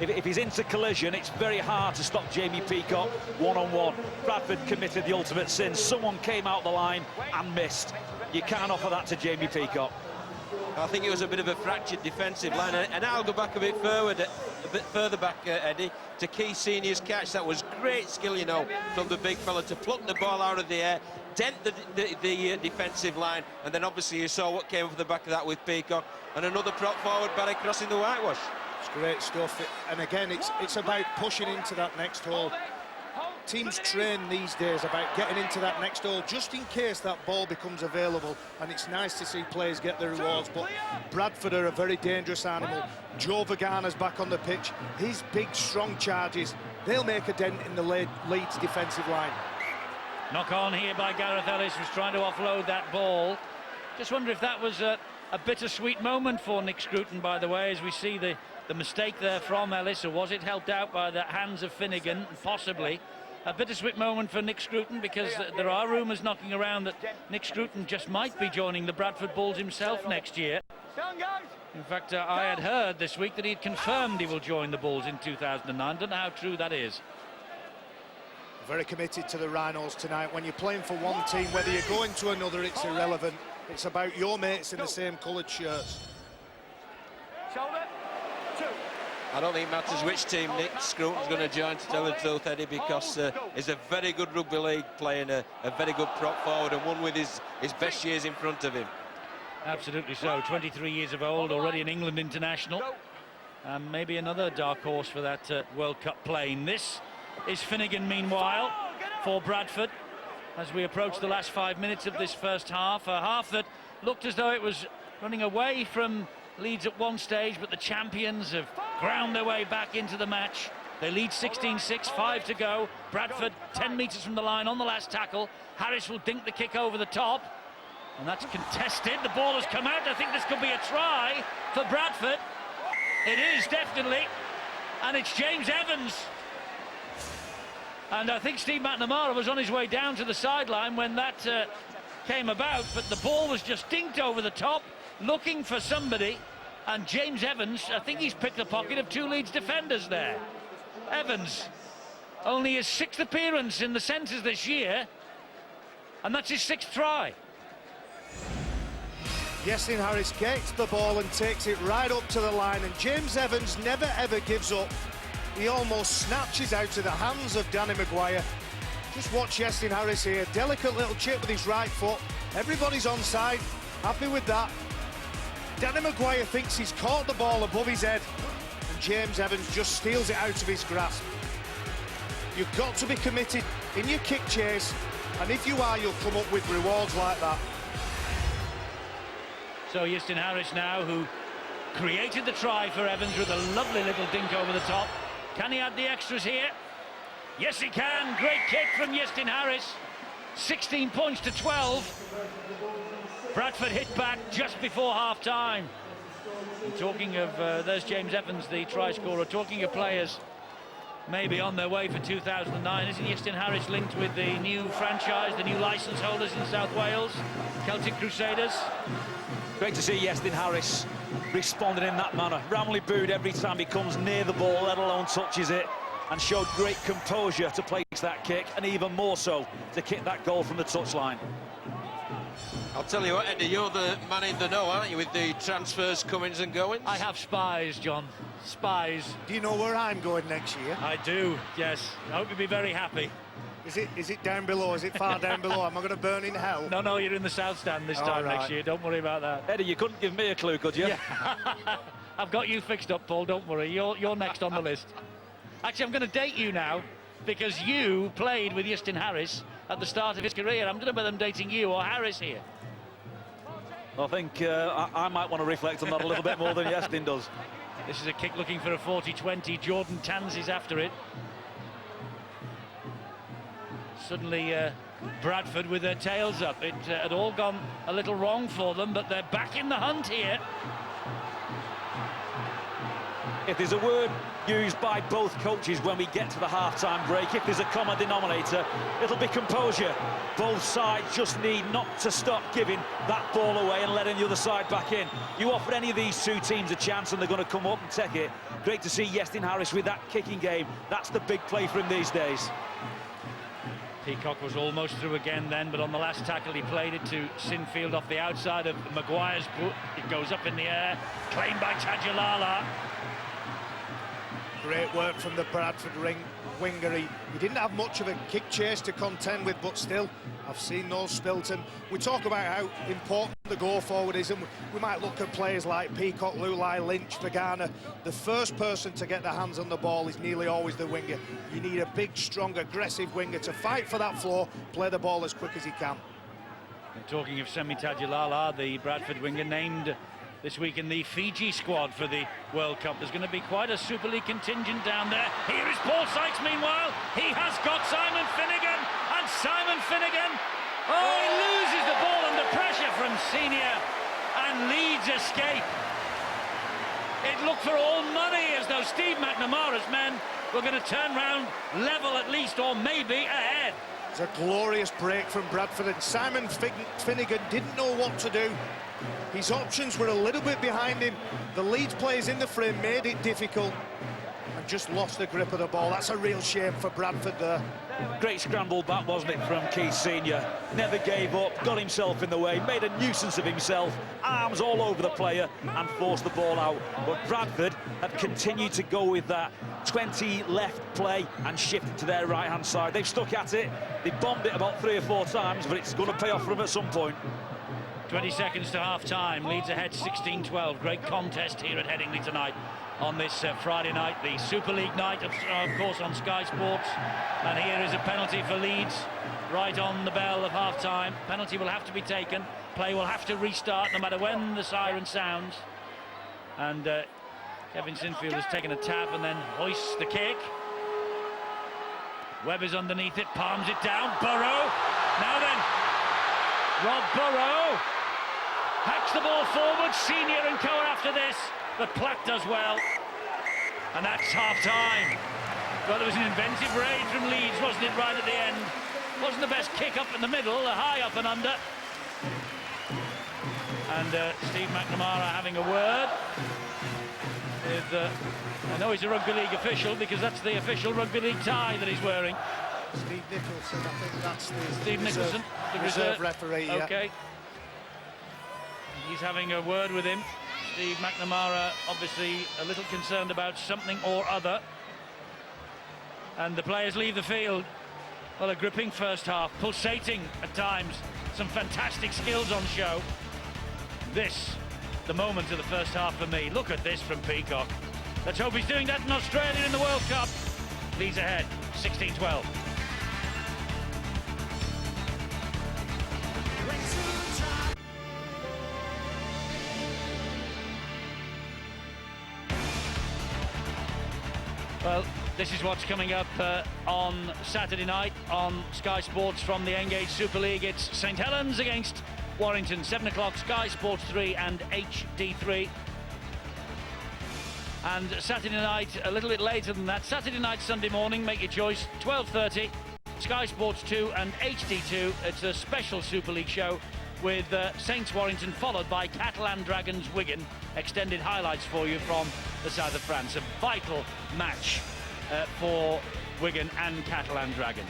If he's into collision, it's very hard to stop Jamie Peacock one-on-one. Bradford committed the ultimate sin. Someone came out the line and missed. You can't offer that to Jamie Peacock. I think it was a bit of a fractured defensive line, and I'll go back a bit further back, Eddie, to Keith Senior's catch. That was great skill, you know, from the big fella to pluck the ball out of the air, dent the defensive line, and then obviously you saw what came off the back of that with Peacock, and another prop forward Barry crossing the whitewash. It's great stuff, and again, it's about pushing into that next hole. Teams train these days about getting into that next hole just in case that ball becomes available, and it's nice to see players get their rewards. But Bradford are a very dangerous animal. Joe Vagana's back on the pitch. His big strong charges, they'll make a dent in the Leeds defensive line. Knock on here by Gareth Ellis, was trying to offload that ball. Just wonder if that was a bittersweet moment for Nick Scruton, by the way, as we see the mistake there from Ellis, or was it helped out by the hands of Finnegan? Possibly. A bittersweet moment for Nick Scruton, because there are rumours knocking around that Nick Scruton just might be joining the Bradford Bulls himself next year. In fact, I had heard this week that he'd confirmed he will join the Bulls in 2009. Don't know how true that is. Very committed to the Rhinos tonight. When you're playing for one team, whether you're going to another, it's irrelevant. It's about your mates in the same coloured shirts. I don't think it matters which team Nick Scruton's going to join, to tell the truth, Eddie, because he's a very good rugby league player, and a very good prop forward, and one with his best years in front of him. Absolutely so. 23 years of old, already an England international, and maybe another dark horse for that World Cup plane. This is Finnegan, meanwhile, for Bradford. as we approach the last 5 minutes of this first half. A half that looked as though it was running away from Leeds at one stage, but the champions have ground their way back into the match. They lead 16-6, 5 to go. Bradford 10 metres from the line on the last tackle. Harris will dink the kick over the top, and that's contested. The ball has come out. I think this could be a try for Bradford. It is, definitely, and it's James Evans. And I think Steve McNamara was on his way down to the sideline when that came about, but the ball was just dinked over the top, looking for somebody, and James Evans, I think he's picked the pocket of two Leeds defenders there. Evans, only his 6th appearance in the centres this year, and that's his 6th try. Yestin Harris gets the ball and takes it right up to the line, and James Evans never ever gives up. He almost snatches out of the hands of Danny McGuire. Just watch Yestin Harris here, delicate little chip with his right foot. Everybody's onside, happy with that. Danny McGuire thinks he's caught the ball above his head, and James Evans just steals it out of his grasp. You've got to be committed in your kick chase, and if you are, you'll come up with rewards like that. So Yestin Harris now, who created the try for Evans with a lovely little dink over the top. Can he add the extras here? Yes, he can. Great kick from Yestin Harris. 16 points to 12. Bradford hit back just before half-time. Talking of, there's James Evans, the try scorer. Talking of players maybe on their way for 2009, isn't Yestin Harris linked with the new franchise, the new licence holders in South Wales, Celtic Crusaders? Great to see Yestin Harris responding in that manner. Roundly booed every time he comes near the ball, let alone touches it, and showed great composure to place that kick, and even more so to kick that goal from the touchline. I'll tell you what, Eddie, you're the man in the know, aren't you, with the transfers, comings and goings? I have spies, John. Spies. Do you know where I'm going next year? I do, yes. I hope you'll be very happy. Is it down below? Is it far down below? Am I going to burn in hell? No, you're in the South Stand this time next year. Don't worry about that. Eddie, you couldn't give me a clue, could you? Yeah. I've got you fixed up, Paul. Don't worry. You're next on the list. Actually, I'm going to date you now, because you played with Yestin Harris at the start of his career. I'm going to bet I'm dating you or Harris here. I think I might want to reflect on that a little bit more than Yestin does. This is a kick looking for a 40-20. Jordan Tanzi's after it. Suddenly Bradford with their tails up. It had all gone a little wrong for them, but they're back in the hunt here. If there's a word used by both coaches when we get to the half-time break, if there's a common denominator, it'll be composure. Both sides just need not to stop giving that ball away and letting the other side back in. You offer any of these two teams a chance and they're going to come up and take it. Great to see Yestin Harris with that kicking game. That's the big play for him these days. Peacock was almost through again then, but on the last tackle he played it to Sinfield off the outside of McGuire's boot. It goes up in the air, claimed by Tadulala. Great work from the Bradford winger. He didn't have much of a kick chase to contend with, but still, I've seen those Spilton. We talk about how important the go forward is, and we might look at players like Peacock, Lulai, Lynch, Vagana. The first person to get their hands on the ball is nearly always the winger. You need a big, strong, aggressive winger to fight for that floor, play the ball as quick as he can. And talking of Semi Tadulala, the Bradford winger named this week in the Fiji squad for the World Cup. There's going to be quite a Super League contingent down there. Here is Paul Sykes meanwhile. He has got Simon Finnegan, and Simon Finnegan, he loses the ball under pressure from Senior, and Leeds escape. It looked for all money as though Steve McNamara's men were going to turn round, level at least, or maybe ahead. It's a glorious break from Bradford, and Simon Finnegan didn't know what to do. His options were a little bit behind him. The Leeds players in the frame made it difficult and just lost the grip of the ball. That's a real shame for Bradford there. Great scramble back, wasn't it, from Keith Senior. Never gave up, got himself in the way, made a nuisance of himself, arms all over the player and forced the ball out. But Bradford had continued to go with that 20 left play and shifted to their right-hand side. They've stuck at it. They bombed it about 3 or 4 times, but it's going to pay off for them at some point. 20 seconds to half-time, Leeds ahead 16-12. Great contest here at Headingley tonight on this Friday night, the Super League night, of course, on Sky Sports. And here is a penalty for Leeds. right on the bell of half-time. Penalty will have to be taken. Play will have to restart no matter when the siren sounds. And Kevin Sinfield has taken a tap and then hoists the kick. Webb is underneath it, palms it down. Burrow. Now then, Rob Burrow hacks the ball forward. Senior and co after this, but Platt does well. And that's half-time. Well, there was an inventive raid from Leeds, wasn't it, right at the end? Wasn't the best kick up in the middle, a high up and under. And Steve McNamara having a word with, I know he's a rugby league official because that's the official rugby league tie that he's wearing. Steve Nicholson, I think that's the Steve Nicholson, the reserve referee. Okay. He's having a word with him. Steve McNamara obviously a little concerned about something or other. And the players leave the field. Well, a gripping first half, pulsating at times. Some fantastic skills on show. This, the moment of the first half for me. Look at this from Peacock. Let's hope he's doing that in Australia in the World Cup. Leeds ahead, 16-12. Well, this is what's coming up on Saturday night on Sky Sports from the Engage Super League. It's St Helens against Warrington, 7 o'clock, Sky Sports 3 and HD3. And Saturday night, a little bit later than that, Saturday night, Sunday morning, make your choice, 12:30, Sky Sports 2 and HD2. It's a special Super League show with Saints Warrington, followed by Catalan Dragons Wigan. Extended highlights for you from the south of France. A vital match for Wigan and Catalan Dragons.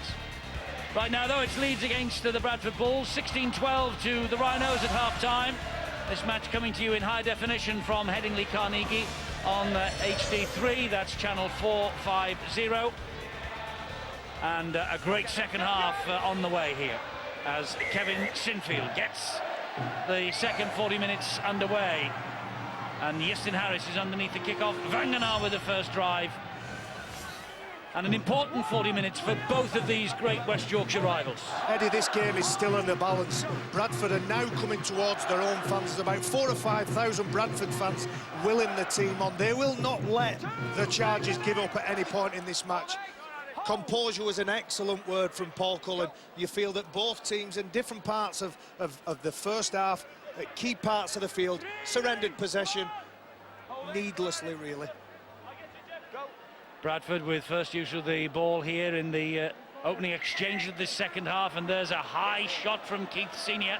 Right now, though, it's Leeds against the Bradford Bulls, 16-12 to the Rhinos at half-time. This match coming to you in high definition from Headingley Carnegie on HD3, that's channel 450. And a great second half on the way here as Kevin Sinfield gets the second 40 minutes underway. And Justin Harris is underneath the kickoff. Vangenaar with the first drive. And an important 40 minutes for both of these great West Yorkshire rivals. Eddie, this game is still in the balance. Bradford are now coming towards their own fans. There's about 4,000 or 5,000 Bradford fans willing the team on. They will not let the Chargers give up at any point in this match. Composure was an excellent word from Paul Cullen. You feel that both teams in different parts of the first half, at key parts of the field, surrendered possession needlessly, really. Bradford with first use of the ball here in the opening exchange of this second half, and there's a high shot from Keith Senior.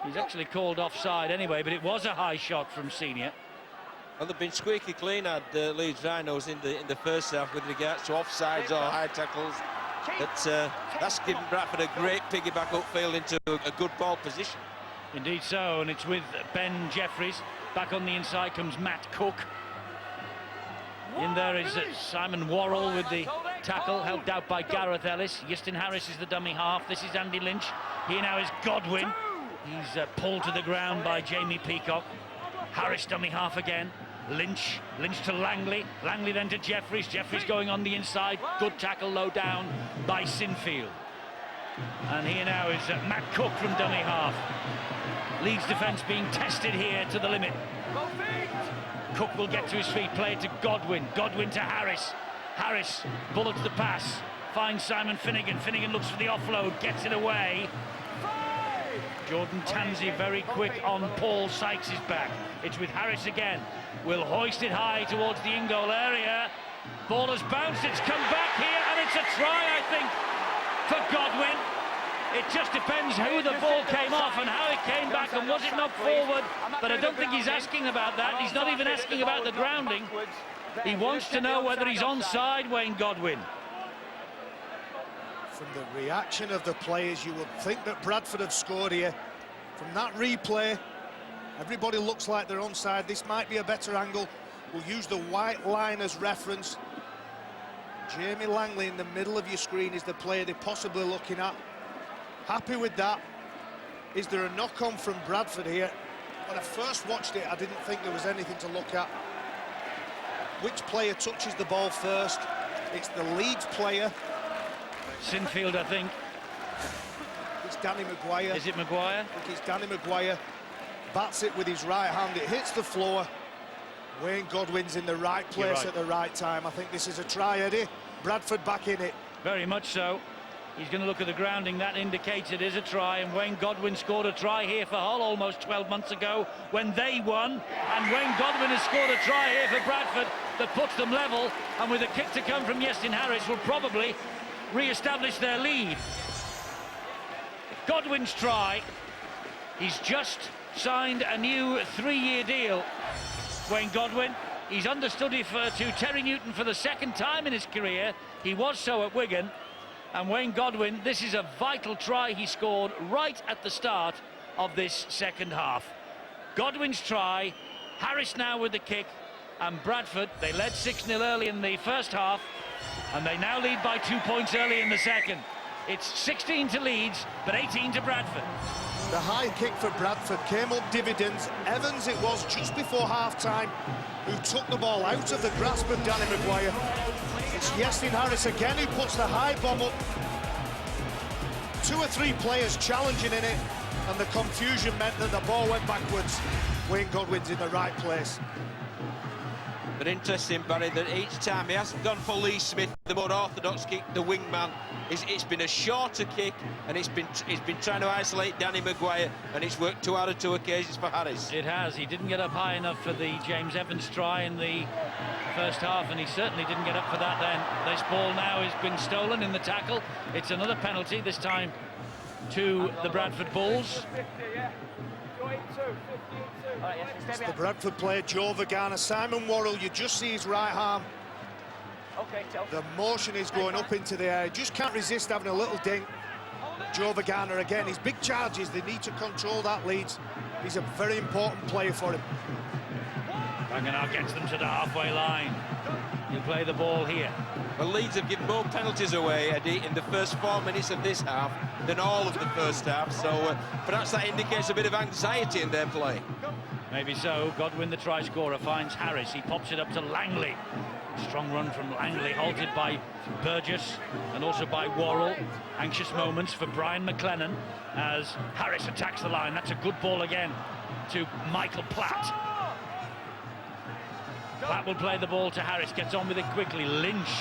He's actually called offside anyway, but it was a high shot from Senior. Well, they've been squeaky clean at Leeds Rhinos in the first half with regards to offsides or high tackles. But that's given Bradford a great piggyback upfield into a good ball position. Indeed so, and it's with Ben Jeffries. Back on the inside comes Matt Cook. In there is Simon Worrell with the tackle, helped out by Gareth Ellis. Justin Harris is the dummy half. This is Andy Lynch. Here now is Godwin. He's pulled to the ground by Jamie Peacock. Harris dummy half again. Lynch to Langley. Langley then to Jeffries. Jeffries going on the inside. Good tackle low down by Sinfield. And here now is Matt Cook from dummy half. Leeds defence being tested here to the limit. Cook will get to his feet, play it to Godwin. Godwin to Harris. Harris bullets the pass. Finds Simon Finnegan. Finnegan looks for the offload, gets it away. Jordan Tansey very quick on Paul Sykes' back. It's with Harris again. Will hoist it high towards the in-goal area. Ball has bounced, it's come back here, and it's a try, I think, for Godwin. It just depends who the ball came off and how it came back and was it knocked forward. But I don't think he's asking about that. He's not even asking about the grounding. He wants to know whether he's onside, Wayne Godwin. From the reaction of the players, you would think that Bradford have scored here. From that replay, everybody looks like they're onside. This might be a better angle. We'll use the white line as reference. Jamie Langley in the middle of your screen is the player they're possibly looking at. Happy with that. Is there a knock-on from Bradford here? When I first watched it, I didn't think there was anything to look at. Which player touches the ball first? It's the Leeds player. Sinfield, I think. It's Danny McGuire. Is it McGuire? I think it's Danny McGuire. Bats it with his right hand. It hits the floor. Wayne Godwin's in the right place at the right time. I think this is a try, Eddie. Bradford back in it. Very much so. He's going to look at the grounding. That indicates it is a try, and Wayne Godwin scored a try here for Hull almost 12 months ago when they won, and Wayne Godwin has scored a try here for Bradford that puts them level, and with a kick to come from Iestyn Harris will probably re-establish their lead. Godwin's try. He's just signed a new 3-year deal. Wayne Godwin, he's understudy to Terry Newton for the second time in his career. He was so at Wigan. And Wayne Godwin, this is a vital try he scored right at the start of this second half. Godwin's try, Harris now with the kick, and Bradford, they led 6-0 early in the first half, and they now lead by 2 points early in the second. It's 16 to Leeds, but 18 to Bradford. The high kick for Bradford came up dividends. Evans, it was just before half-time, who took the ball out of the grasp of Danny McGuire. It's Iestyn Harris again who puts the high bomb up. 2 or 3 players challenging in it, and the confusion meant that the ball went backwards. Wayne Godwin's in the right place. But interesting, Barry, that each time he hasn't gone for Lee Smith, the more orthodox kick, the wingman. It's been a shorter kick, and he's been trying to isolate Danny McGuire, and it's worked 2 out of 2 occasions for Harris. It has. He didn't get up high enough for the James Evans try in the first half, and he certainly didn't get up for that then. This ball now has been stolen in the tackle. It's another penalty, this time to the Bradford Bulls. It's the Bradford player, Joe Vergana. Simon Worrell, you just see his right arm. The motion is going up into the air. Just can't resist having a little dink. Joe Vergana again, his big charges, they need to control that Leeds. He's a very important player for him. Wanganar gets them to the halfway line. He'll play the ball here. Well, Leeds have given more penalties away, Eddie, in the first 4 minutes of this half than all of the first half, so perhaps that indicates a bit of anxiety in their play. Maybe so. Godwin, the try scorer, finds Harris. He pops it up to Langley. Strong run from Langley, halted by Burgess and also by Worrell. Anxious moments for Brian McLennan as Harris attacks the line. That's a good ball again to Michael Platt. Platt will play the ball to Harris, gets on with it quickly. Lynch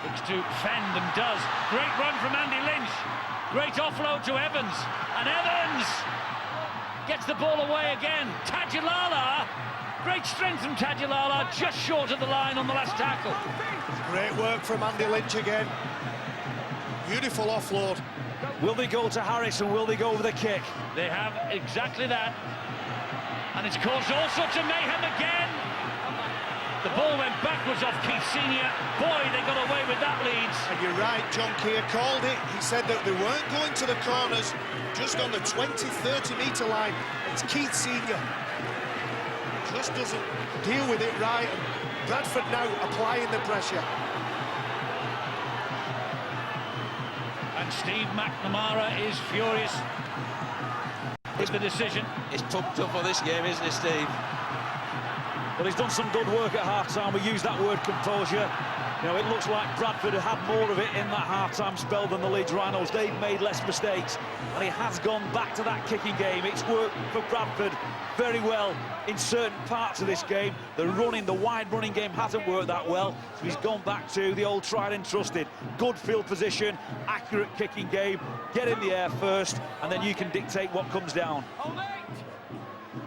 looks to fend and does. Great run from Andy Lynch. Great offload to Evans. And Evans gets the ball away again. Tadulala. Great strength from Tadulala, just short of the line on the last tackle. Great work from Andy Lynch again. Beautiful offload. Will they go to Harris and will they go with a kick? They have exactly that. And it's caused all sorts of mayhem again. The ball went backwards off Keith Senior. Boy, they got away with that, Leeds. And you're right, John Keir called it. He said that they weren't going to the corners, just on the 20-30 metre line. It's Keith Senior. Just doesn't deal with it right. And Bradford now applying the pressure. And Steve McNamara is furious with the decision. It's pumped up for this game, isn't it, Steve? Well, he's done some good work at half-time. We use that word composure. You know, it looks like Bradford had more of it in that half-time spell than the Leeds Rhinos. They've made less mistakes, and he has gone back to that kicking game. It's worked for Bradford very well in certain parts of this game. The running, the wide running game hasn't worked that well, so he's gone back to the old tried and trusted. Good field position, accurate kicking game. Get in the air first, and then you can dictate what comes down.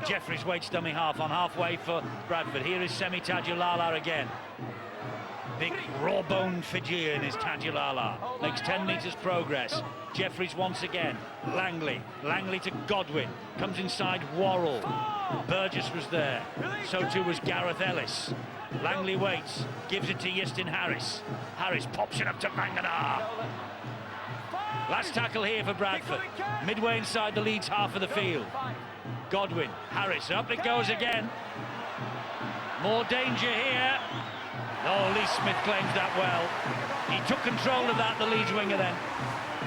Jeffries waits dummy half on halfway for Bradford. Here is Semi Tadulala again. Big raw-boned Fijian is Tadulala. Makes 10 metres progress. Jeffries once again. Langley to Godwin. Comes inside Worrell. Burgess was there. So too was Gareth Ellis. Langley waits. Gives it to Iestyn Harris. Harris pops it up to Wanganar. Last tackle here for Bradford. Midway inside the Leeds half of the field. Godwin, Harris, up it goes again. More danger here. Oh, Lee Smith claims that well. He took control of that, the Leeds winger then.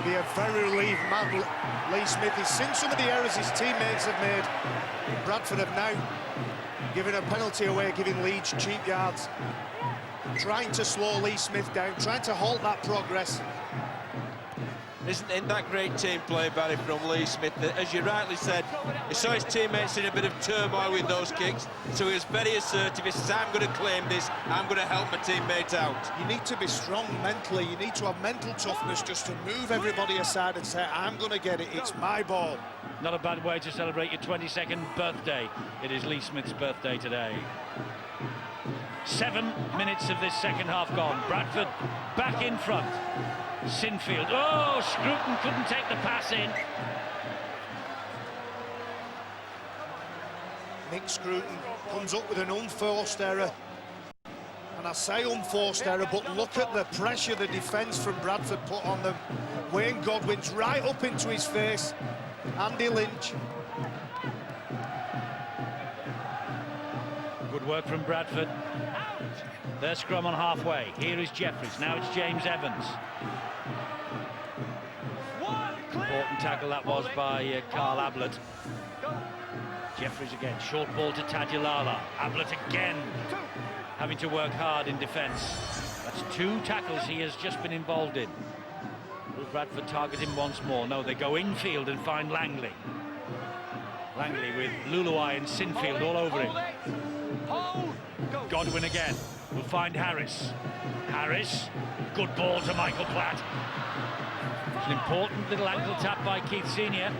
Be a very relieved man, Lee Smith. He's seen some of the errors his teammates have made. Bradford have now given a penalty away, giving Leeds cheap yards. trying to slow Lee Smith down, trying to halt that progress. Isn't that great team play, Barry, from Lee Smith? As you rightly said, he saw his teammates in a bit of turmoil with those kicks, so he was very assertive. He says, I'm going to claim this, I'm going to help my teammates out. You need to be strong mentally, you need to have mental toughness just to move everybody aside and say, I'm going to get it, it's my ball. Not a bad way to celebrate your 22nd birthday. It is Lee Smith's birthday today. 7 minutes of this second half gone. Bradford back in front. Sinfield. Oh, Scruton couldn't take the pass in. Nick Scruton comes up with an unforced error. And I say unforced error, but look at the pressure the defence from Bradford put on them. Wayne Godwin's right up into his face. Andy Lynch. Good work from Bradford. Their scrum on halfway. Here is Jeffries. Now it's James Evans. Important tackle that was by Carl Ablett. Jeffries again. Short ball to Tadulala. Ablett again having to work hard in defence. That's 2 tackles he has just been involved in. Will Bradford target him once more? No, they go infield and find Langley. Langley with Luluai and Sinfield all over him. Godwin again. Will find Harris. Harris. Good ball to Michael Platt. It's an important little ankle tap by Keith Senior.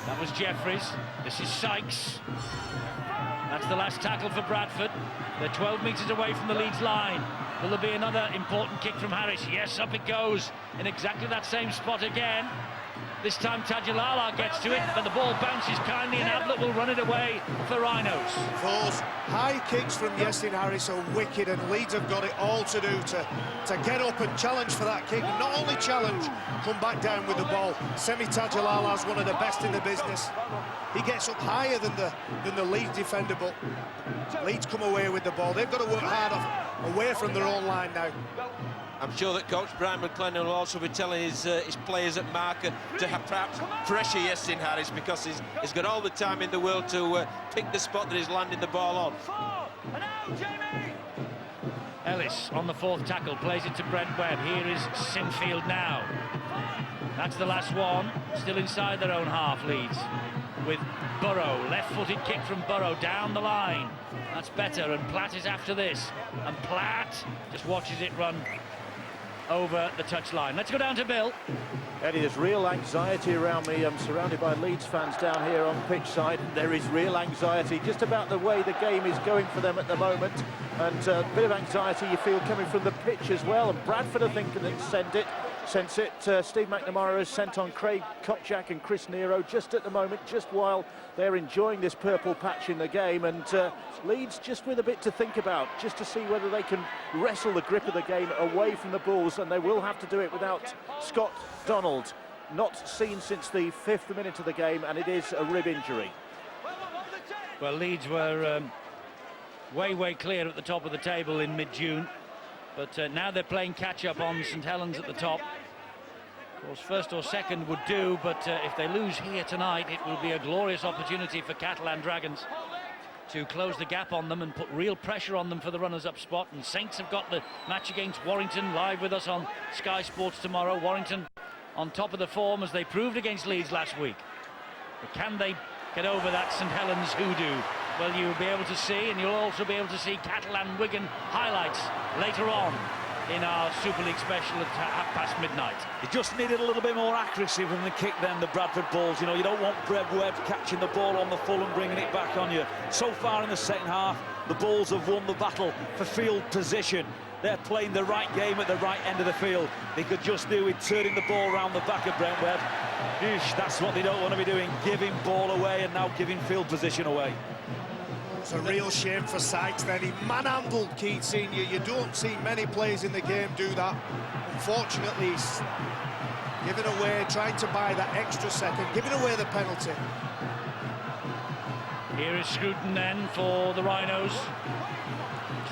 That was Jeffries. This is Sykes. That's the last tackle for Bradford. They're 12 metres away from the Leeds line. Will there be another important kick from Harris? Yes, up it goes in exactly that same spot again. This time Tadulala gets to it, but the ball bounces kindly and Ablett will run it away for Rhinos. Those high kicks from Yasin Harris are wicked, and Leeds have got it all to do to get up and challenge for that kick. Not only challenge, come back down with the ball. Semi Tadulala is one of the best in the business. He gets up higher than the Leeds defender, but Leeds come away with the ball. They've got to work hard away from their own line now. I'm sure that coach Brian McLennan will also be telling his players at marker to have perhaps pressure Yasin Harris, because he's got all the time in the world to pick the spot that he's landing the ball on. Ellis on the 4th tackle plays it to Brent Webb. Here is Sinfield now. That's the last one. Still inside their own half, Leeds. With Burrow, left-footed kick from Burrow down the line. That's better, and Platt is after this. And Platt just watches it run over the touchline. Let's go down to Bill. Eddie, there's real anxiety around me. I'm surrounded by Leeds fans down here on pitch side. There is real anxiety just about the way the game is going for them at the moment, and a bit of anxiety you feel coming from the pitch as well. And Bradford are thinking that sense it. Steve McNamara has sent on Craig Kopchak and Chris Nero just at the moment, just while they're enjoying this purple patch in the game, and Leeds just with a bit to think about, just to see whether they can wrestle the grip of the game away from the Bulls, and they will have to do it without Scott Donald, not seen since the 5th minute of the game, and it is a rib injury. Well, Leeds were way clear at the top of the table in mid-June, but now they're playing catch-up on St Helens at the top. Of course, first or second would do, but if they lose here tonight, it will be a glorious opportunity for Catalan Dragons to close the gap on them and put real pressure on them for the runners-up spot. And Saints have got the match against Warrington live with us on Sky Sports tomorrow. Warrington on top of the form, as they proved against Leeds last week. But can they get over that St Helens hoodoo? Well, you'll be able to see, and you'll also be able to see Catalan-Wigan highlights later on in our Super League special at midnight. You just needed a little bit more accuracy from the kick then, the Bradford Bulls. You know, you don't want Brad Webb catching the ball on the full and bringing it back on you. So far in the second half, the Bulls have won the battle for field position. They're playing the right game at the right end of the field. They could just do with turning the ball around the back of Brent Webb. That's what they don't want to be doing, giving ball away and now giving field position away. It's a real shame for Sykes then. He manhandled Keith Senior. You don't see many players in the game do that. Unfortunately, he's giving away, trying to buy that extra second, giving away the penalty. Here is Scruton then for the Rhinos.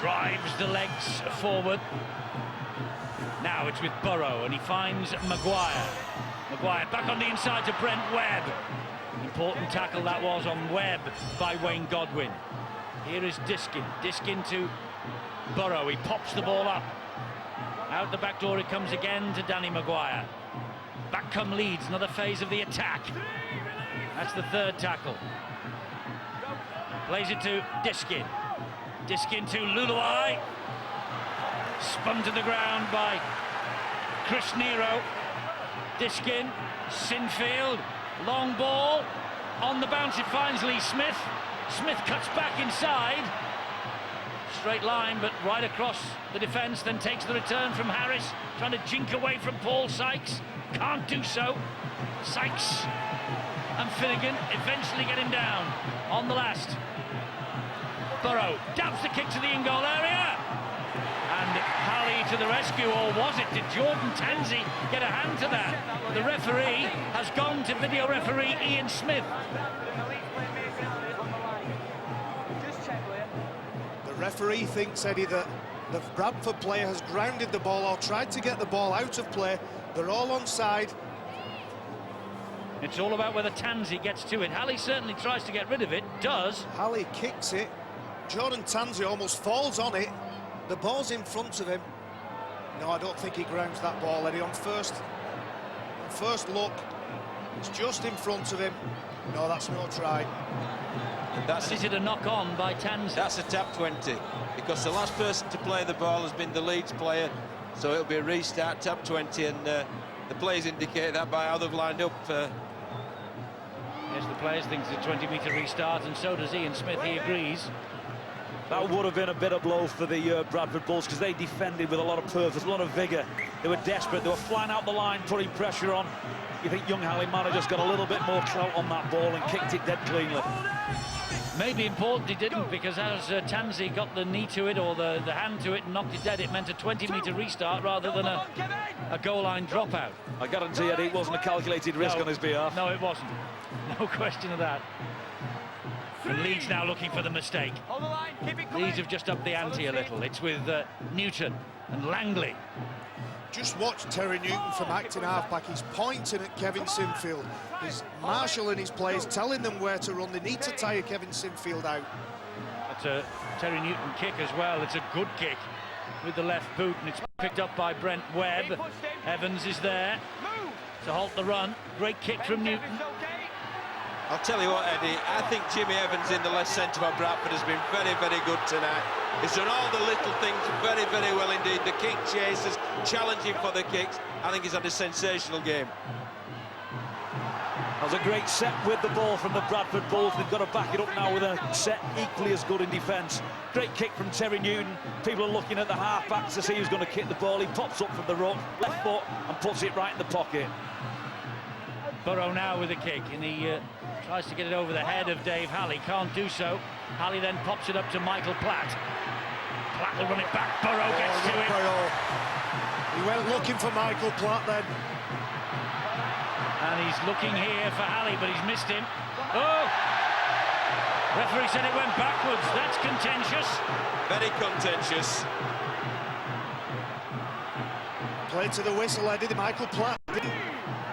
Drives the legs forward. Now it's with Burrow, and he finds McGuire. McGuire back on the inside to Brent Webb. Important tackle that was on Webb by Wayne Godwin. Here is Diskin. Diskin to Burrow. He pops the ball up. Out the back door it comes again to Danny McGuire. Back come Leeds, another phase of the attack. That's the third tackle. Plays it to Diskin. Diskin to Luluai. Spun to the ground by Chris Nero. Diskin, Sinfield, long ball. On the bounce it finds Lee Smith. Smith cuts back inside. Straight line, but right across the defence, then takes the return from Harris, trying to jink away from Paul Sykes. Can't do so. Sykes and Finnegan eventually get him down on the last. Burrow dabs the kick to the in-goal area. And Halley to the rescue, or was it? Did Jordan Tansey get a hand to that? The referee has gone to video referee Ian Smith. The referee thinks, Eddie, that the Bradford player has grounded the ball or tried to get the ball out of play. They're all onside. It's all about whether Tansey gets to it. Halley certainly tries to get rid of it, does. Halley kicks it. Jordan Tansey almost falls on it. The ball's in front of him. No, I don't think he grounds that ball, Eddie. On first look, it's just in front of him. No, that's no try. Is it a knock-on by Tansey? That's a tap 20, because the last person to play the ball has been the Leeds player, so it'll be a restart, tap 20, and the players indicate that by how they've lined up. Yes, the players think it's a 20-metre restart, and so does Ian Smith. He agrees. That would have been a bitter blow for the Bradford Bulls, because they defended with a lot of purpose, a lot of vigour. They were desperate. They were flying out the line, putting pressure on. You think young Halley might have just got a little bit more clout on that ball and kicked it dead cleanly. Maybe important he didn't, because as Tansey got the knee to it or the hand to it and knocked it dead, it meant a 20-metre restart rather than a goal line dropout. I guarantee Eddie, it wasn't a calculated risk on his behalf. No, it wasn't. No question of that. And Leeds now looking for the mistake. Leeds have just upped the ante a little. It's with Newton and Langley. Just watch Terry Newton from acting halfback. He's pointing at Kevin Sinfield. He's marshalling his players, telling them where to run. They need to tire Kevin Sinfield out. That's a Terry Newton kick as well. It's a good kick with the left boot, and it's picked up by Brent Webb. Evans is there to halt the run. Great kick from Newton. I'll tell you what, Eddie, I think Jimmy Evans in the left centre for Bradford has been very, very good tonight. He's done all the little things very, very well indeed. The kick chases, challenging for the kicks. I think he's had a sensational game. That was a great set with the ball from the Bradford Bulls. They've got to back it up now with a set equally as good in defence. Great kick from Terry Newton. People are looking at the half-back to see who's going to kick the ball. He pops up from the ruck, left foot, and puts it right in the pocket. Burrow now with a kick, and he tries to get it over the head of Dave Halley. Can't do so. Halley then pops it up to Michael Platt. Platt will run it back. Burrow gets to it. Burrow. He went looking for Michael Platt then. And he's looking here for Halley, but he's missed him. Oh! Referee said it went backwards. That's contentious. Very contentious. Played to the whistle, Eddie. Michael Platt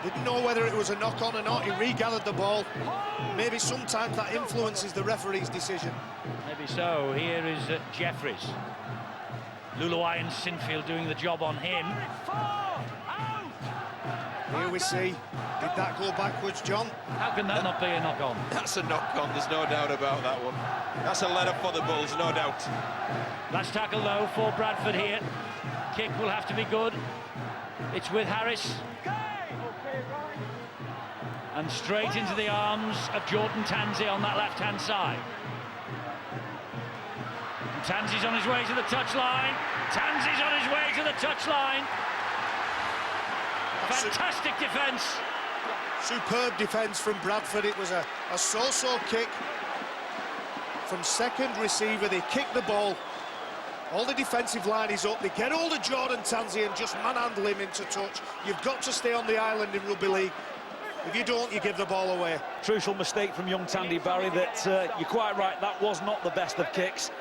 didn't know whether it was a knock-on or not. He regathered the ball. Maybe sometimes that influences the referee's decision. Maybe so. Here is Jeffries. Luluai and Sinfield doing the job on him. Here we see, did that go backwards, John? How can that not be a knock-on? That's a knock-on, there's no doubt about that one. That's a let-up for the Bulls, no doubt. Last tackle, though, for Bradford here. Kick will have to be good. It's with Harris. And straight into the arms of Jordan Tansey on that left-hand side. And Tansey's on his way to the touchline. Tansey's on his way to the touchline. Fantastic defence. Superb defence from Bradford. It was a so-so kick from second receiver. They kick the ball. All the defensive line is up. They get hold of Jordan Tansey and just manhandle him into touch. You've got to stay on the island in rugby league. If you don't, you give the ball away. Crucial mistake from young Tandy Barry. That you're quite right, that was not the best of kicks.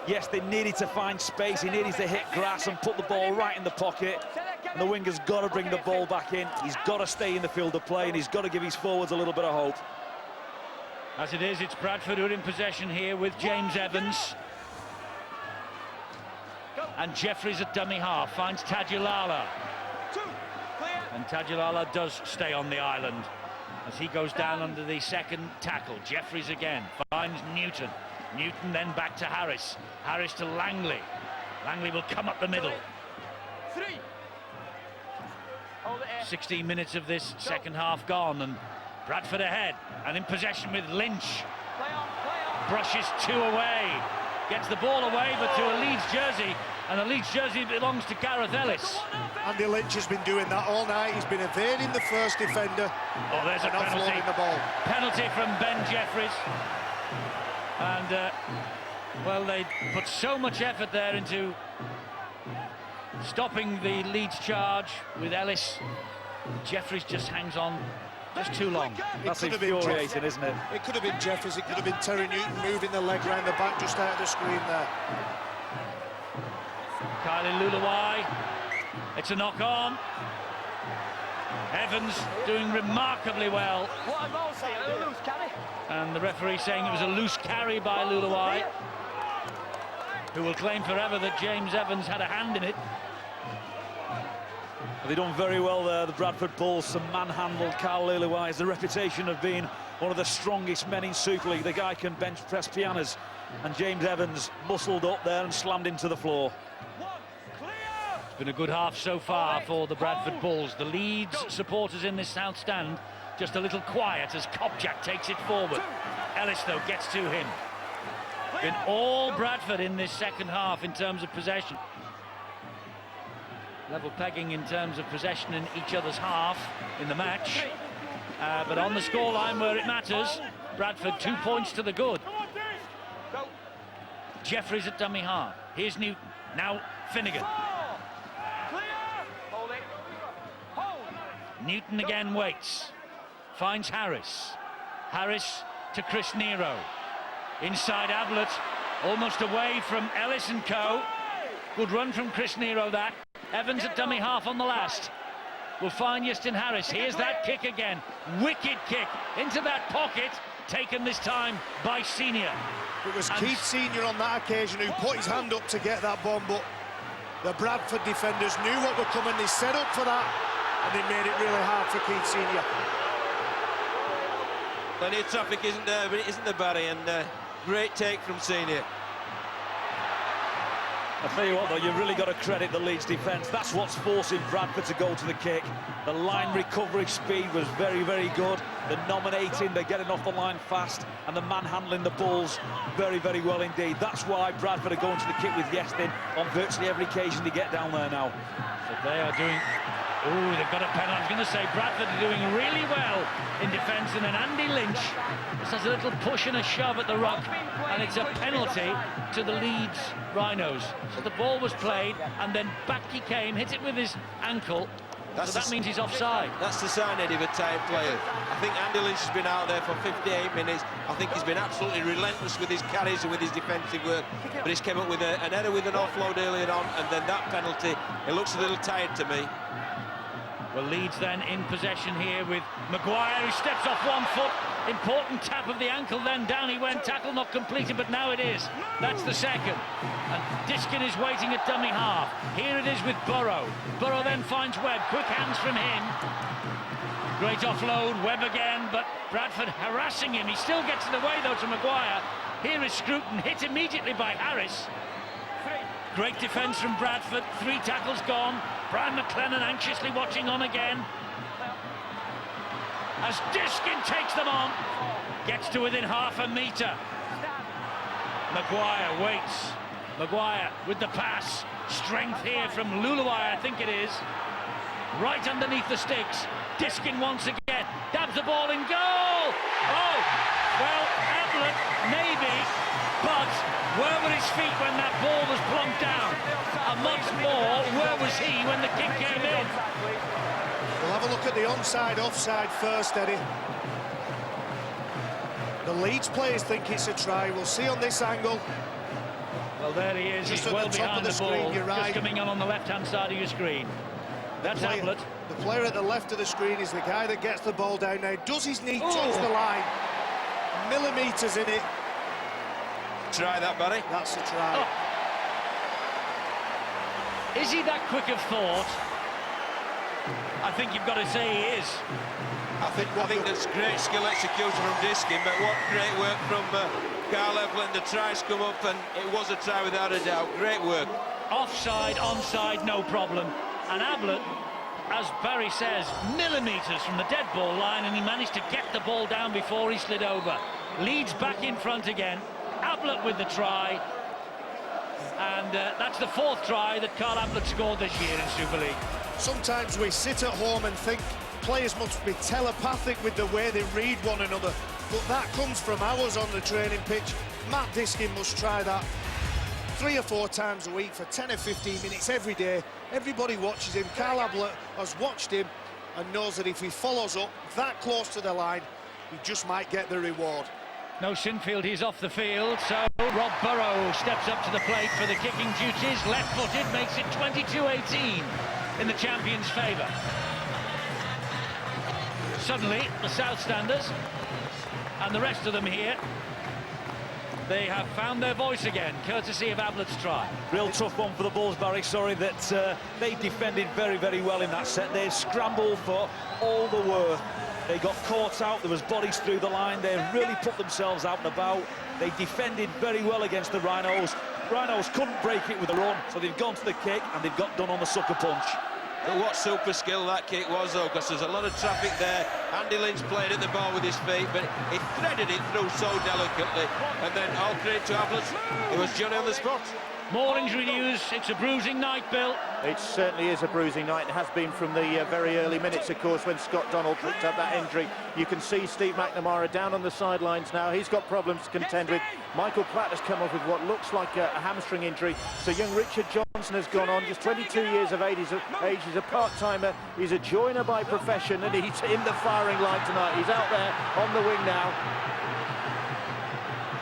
Yes, they needed to find space. He needed to hit grass and put the ball right in the pocket. And the winger's got to bring the ball back in. He's got to stay in the field of play, and he's got to give his forwards a little bit of hope. As it is, it's Bradford who are in possession here with James Evans. And Jeffries at dummy half finds Tadulala. And Tadulala does stay on the island as he goes down under the second tackle. Jeffries again finds Newton. Newton then back to Harris. Harris to Langley. Langley will come up the middle. 16 minutes of this second half gone, and Bradford ahead and in possession with Lynch. Brushes two away. Gets the ball away, but to a Leeds jersey, and the Leeds jersey belongs to Gareth Ellis. Andy Lynch has been doing that all night. He's been evading the first defender. Oh, there's a penalty. The ball. Penalty from Ben Jeffries. And, well, they put so much effort there into stopping the Leeds charge with Ellis. Jeffries just hangs on just too long. That's infuriating, isn't it? It could have been Jeffries, it could have been Terry Newton moving the leg round the back just out of the screen there. Kylie Luluwai, it's a knock on. Evans doing remarkably well. And the referee saying it was a loose carry by Luluwai, who will claim forever that James Evans had a hand in it. They've done very well there, the Bradford Bulls. Some manhandled. Carl Luluwai has the reputation of being one of the strongest men in Super League. The guy can bench press pianos, and James Evans muscled up there and slammed into the floor. It's been a good half so far for the Bradford Bulls. The Leeds supporters in this south stand just a little quiet as Kopczak takes it forward. Ellis, though, gets to him. Been all Bradford in this second half in terms of possession. Level pegging in terms of possession in each other's half in the match. But on the scoreline where it matters, Bradford 2 points to the good. Jeffries at dummy half. Here's Newton. Now Finnegan. Newton again waits. Finds Harris. Harris to Chris Nero. Inside Ablett. Almost away from Ellis and co. Good run from Chris Nero, that. Evans at dummy half on the last. Will find Justin Harris. Here's that kick again. Wicked kick into that pocket. Taken this time by Senior. It was Keith Senior on that occasion who put his hand up to get that bomb, but the Bradford defenders knew what were coming. They set up for that, and they made it really hard for Keith Senior. Plenty of traffic isn't there, but it isn't the Barry, and great take from Senior. I tell you what, though, you've really got to credit the Leeds defence. That's what's forcing Bradford to go to the kick. The line recovery speed was very, very good. The nominating, they're getting off the line fast, and the manhandling the Bulls very, very well indeed. That's why Bradford are going to the kick with Yestin on virtually every occasion they get down there now. So they are doing... Oh, they've got a penalty. I was going to say Bradford are doing really well in defence, and then Andy Lynch just has a little push and a shove at the ruck, and it's a penalty to the Leeds Rhinos. So the ball was played, and then back he came, hit it with his ankle. So that means he's offside. That's the sign, Eddie, of a tired player. I think Andy Lynch has been out there for 58 minutes. I think he's been absolutely relentless with his carries and with his defensive work, but he's came up with an error with an offload earlier on, and then that penalty, it looks a little tired to me. Well, Leeds then in possession here with McGuire, who steps off 1 foot. Important tap of the ankle, then down he went. Tackle not completed, but now it is. That's the second. And Diskin is waiting at dummy half. Here it is with Burrow. Burrow then finds Webb. Quick hands from him. Great offload. Webb again, but Bradford harassing him. He still gets it away, though, to McGuire. Here is Scruton, hit immediately by Harris. Great defence from Bradford. 3 tackles gone. Brian McLennan anxiously watching on again. As Diskin takes them on. Gets to within half a metre. McGuire waits. McGuire with the pass. Strength here from Luluwai, I think it is. Right underneath the sticks. Diskin once again. Dabs the ball in goal. Oh, well, Ablett, maybe. But where were his feet when that ball was plonked down? And much more, where was he when the kick came in? We'll have a look at the onside-offside first, Eddie. The Leeds players think it's a try. We'll see on this angle. Well, there he is. Just He's at well the top behind of the the ball. screen, you're right. Just coming on the left-hand side of your screen. That's Ablett. The player at the left of the screen is the guy that gets the ball down now. Does his knee touch the line? millimetres in it. Try that, Barry. That's a try. Oh. Is he that quick of thought? I think you've got to say he is. I think that's great skill execution from Diskin, but what great work from Carl Ablett. The tries come up, and it was a try without a doubt. Great work. Offside, onside, no problem. And Ablett, as Barry says, millimetres from the dead ball line, and he managed to get the ball down before he slid over. Leeds back in front again. Ablett with the try. And that's the 4th try that Carl Ablett scored this year in Super League. Sometimes we sit at home and think players must be telepathic with the way they read one another, but that comes from hours on the training pitch. Matt Diskin must try that 3 or 4 times a week for 10 or 15 minutes every day. Everybody watches him. Carl Ablett has watched him and knows that if he follows up that close to the line, he just might get the reward. No Sinfield, he's off the field, so Rob Burrow steps up to the plate for the kicking duties. Left-footed, makes it 22-18 in the champions' favour. Suddenly, the South Standers and the rest of them here, they have found their voice again, courtesy of Ablett's try. Real tough one for the Bulls, Barry. Sorry that they defended very, very well in that set. They scrambled for all the worth. They got caught out, there was bodies through the line, they really put themselves out and about. They defended very well against the Rhinos. Rhinos couldn't break it with a run, so they've gone to the kick and they've got done on the sucker punch. But what super skill that kick was, though, because there's a lot of traffic there. Andy Lynch played at the ball with his feet, but he threaded it through so delicately. And then all credit to Ablett, it was Johnny on the spot. More injury news. It's a bruising night, Bill. It certainly is a bruising night. It has been from the very early minutes, of course, when Scott Donald picked up that injury. You can see Steve McNamara down on the sidelines now. He's got problems to contend with. Michael Platt has come off with what looks like a hamstring injury. So young Richard Johnson has gone on, just 22 years of age. He's a part-timer. He's a joiner by profession, and he's in the firing line tonight. He's out there on the wing now.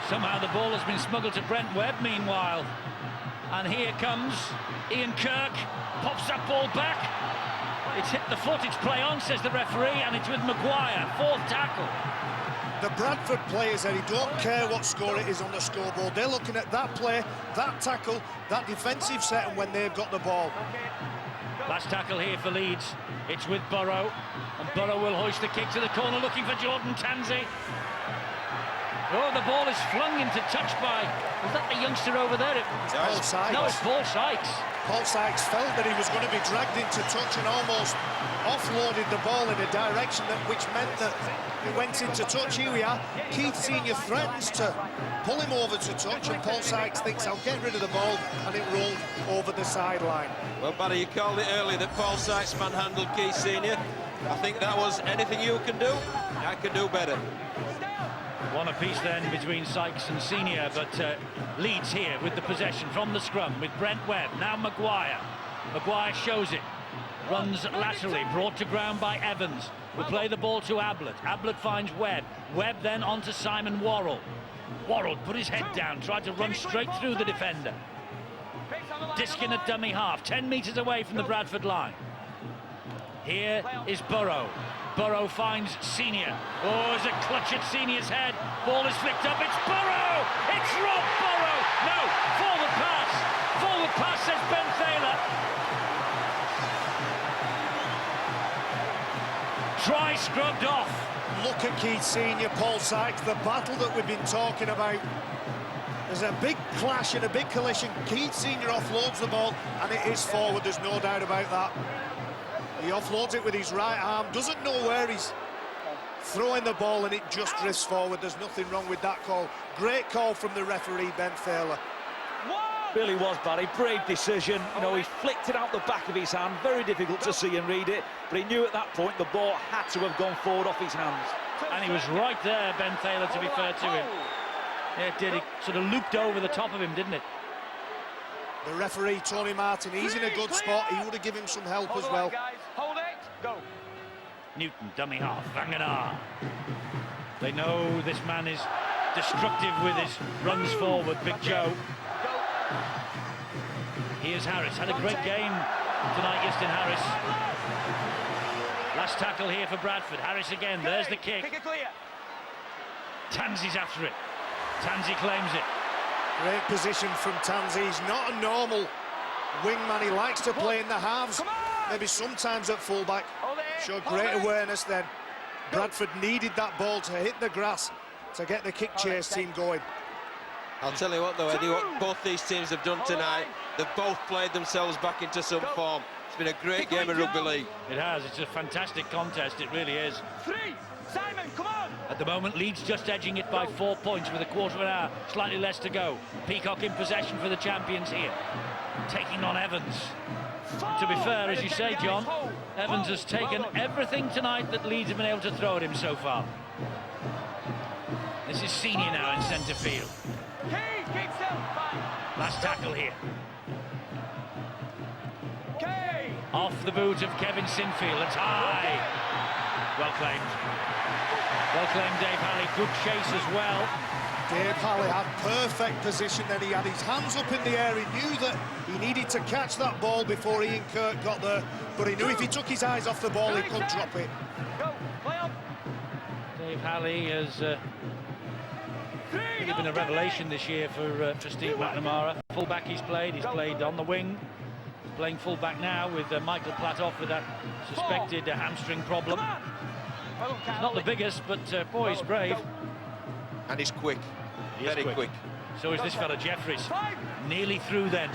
Somehow the ball has been smuggled to Brent Webb, meanwhile. And here comes Ian Kirk, pops that ball back. It's hit the foot, it's play on, says the referee, and it's with McGuire, 4th tackle. The Bradford players, Eddie, don't care what score it is on the scoreboard. They're looking at that play, that tackle, that defensive set, and when they've got the ball. Last tackle here for Leeds. It's with Burrow, and Burrow will hoist the kick to the corner, looking for Jordan Tansey. Oh, the ball is flung into touch by... Was that the youngster over there? Paul Sykes. No, it's Paul Sykes. Paul Sykes felt that he was going to be dragged into touch and almost offloaded the ball in a direction which meant that he went into touch. Here we are. Keith Senior threatens to pull him over to touch, and Paul Sykes thinks, I'll get rid of the ball, and it rolled over the sideline. Well, Barry, you called it early that Paul Sykes manhandled Keith Senior. I think that was anything you can do. I can do better. One apiece then between Sykes and Senior, but Leeds here with the possession from the scrum with Brent Webb. Now McGuire. McGuire shows it. Runs laterally, brought to ground by Evans. Will play the ball to Ablett. Ablett finds Webb. Webb then on to Simon Worrell. Worrell put his head down, tried to run straight through the defender. Diskin at dummy half, 10 metres away from the Bradford line. Here is Burrow. Burrow finds Senior. Oh, there's a clutch at Senior's head. Ball is flicked up. It's Burrow! It's Rob Burrow! No, forward pass. Forward pass, says Ben Thaler. Try scrubbed off. Look at Keith Senior, Paul Sykes, the battle that we've been talking about. There's a big clash and a big collision. Keith Senior offloads the ball, and it is forward, there's no doubt about that. He offloads it with his right arm, doesn't know where he's throwing the ball, and it just drifts forward. There's nothing wrong with that call. Great call from the referee, Ben Thaler. Really was, Barry. Brave decision. You know, he flicked it out the back of his hand. Very difficult to see and read it, but he knew at that point the ball had to have gone forward off his hands. And he was right there, Ben Thaler, to be fair to him. Yeah, it did. He sort of looped over the top of him, didn't it? The referee, Tony Martin, he's in a good spot. He would have given him some help as well. Hold it, go. Newton, dummy half, Vanganar. They know this man is destructive with his runs forward, Big Joe. Here's Harris, had a great game tonight, Easton Harris. Last tackle here for Bradford. Harris again, there's the kick. Kick it clear. Tanzi's after it. Tanzi claims it. Great position from Tanzi. He's not a normal wingman. He likes to play in the halves, maybe sometimes at fullback. Showed great awareness then. Bradford needed that ball to hit the grass to get the kick chase team going. I'll tell you what though, Eddie, what both these teams have done tonight, they've both played themselves back into some form. It's been a great game of rugby league. It has. It's a fantastic contest. It really is. Simon, come on! At the moment, Leeds just edging it by 4 points with a quarter of an hour, slightly less to go. Peacock in possession for the champions here, taking on Evans. To be fair, as you say, John, Evans has taken everything tonight that Leeds have been able to throw at him so far. This is Senior now in centre field. Last tackle here. Off the boot of Kevin Sinfield. It's high. Well claimed. Well claimed, Dave Halley. Good chase as well. Dave Halley had perfect position then. He had his hands up in the air. He knew that he needed to catch that ball before Ian Kirk got there, but he knew if he took his eyes off the ball, he could drop it. Dave Halley has really been a revelation this year for Steve McNamara. Fullback he's played on the wing. He's playing fullback now with Michael Platoff with that suspected hamstring problem. He's not the biggest, but boy, he's brave. And he's quick, very quick. So is this fella Jeffries. Nearly through then.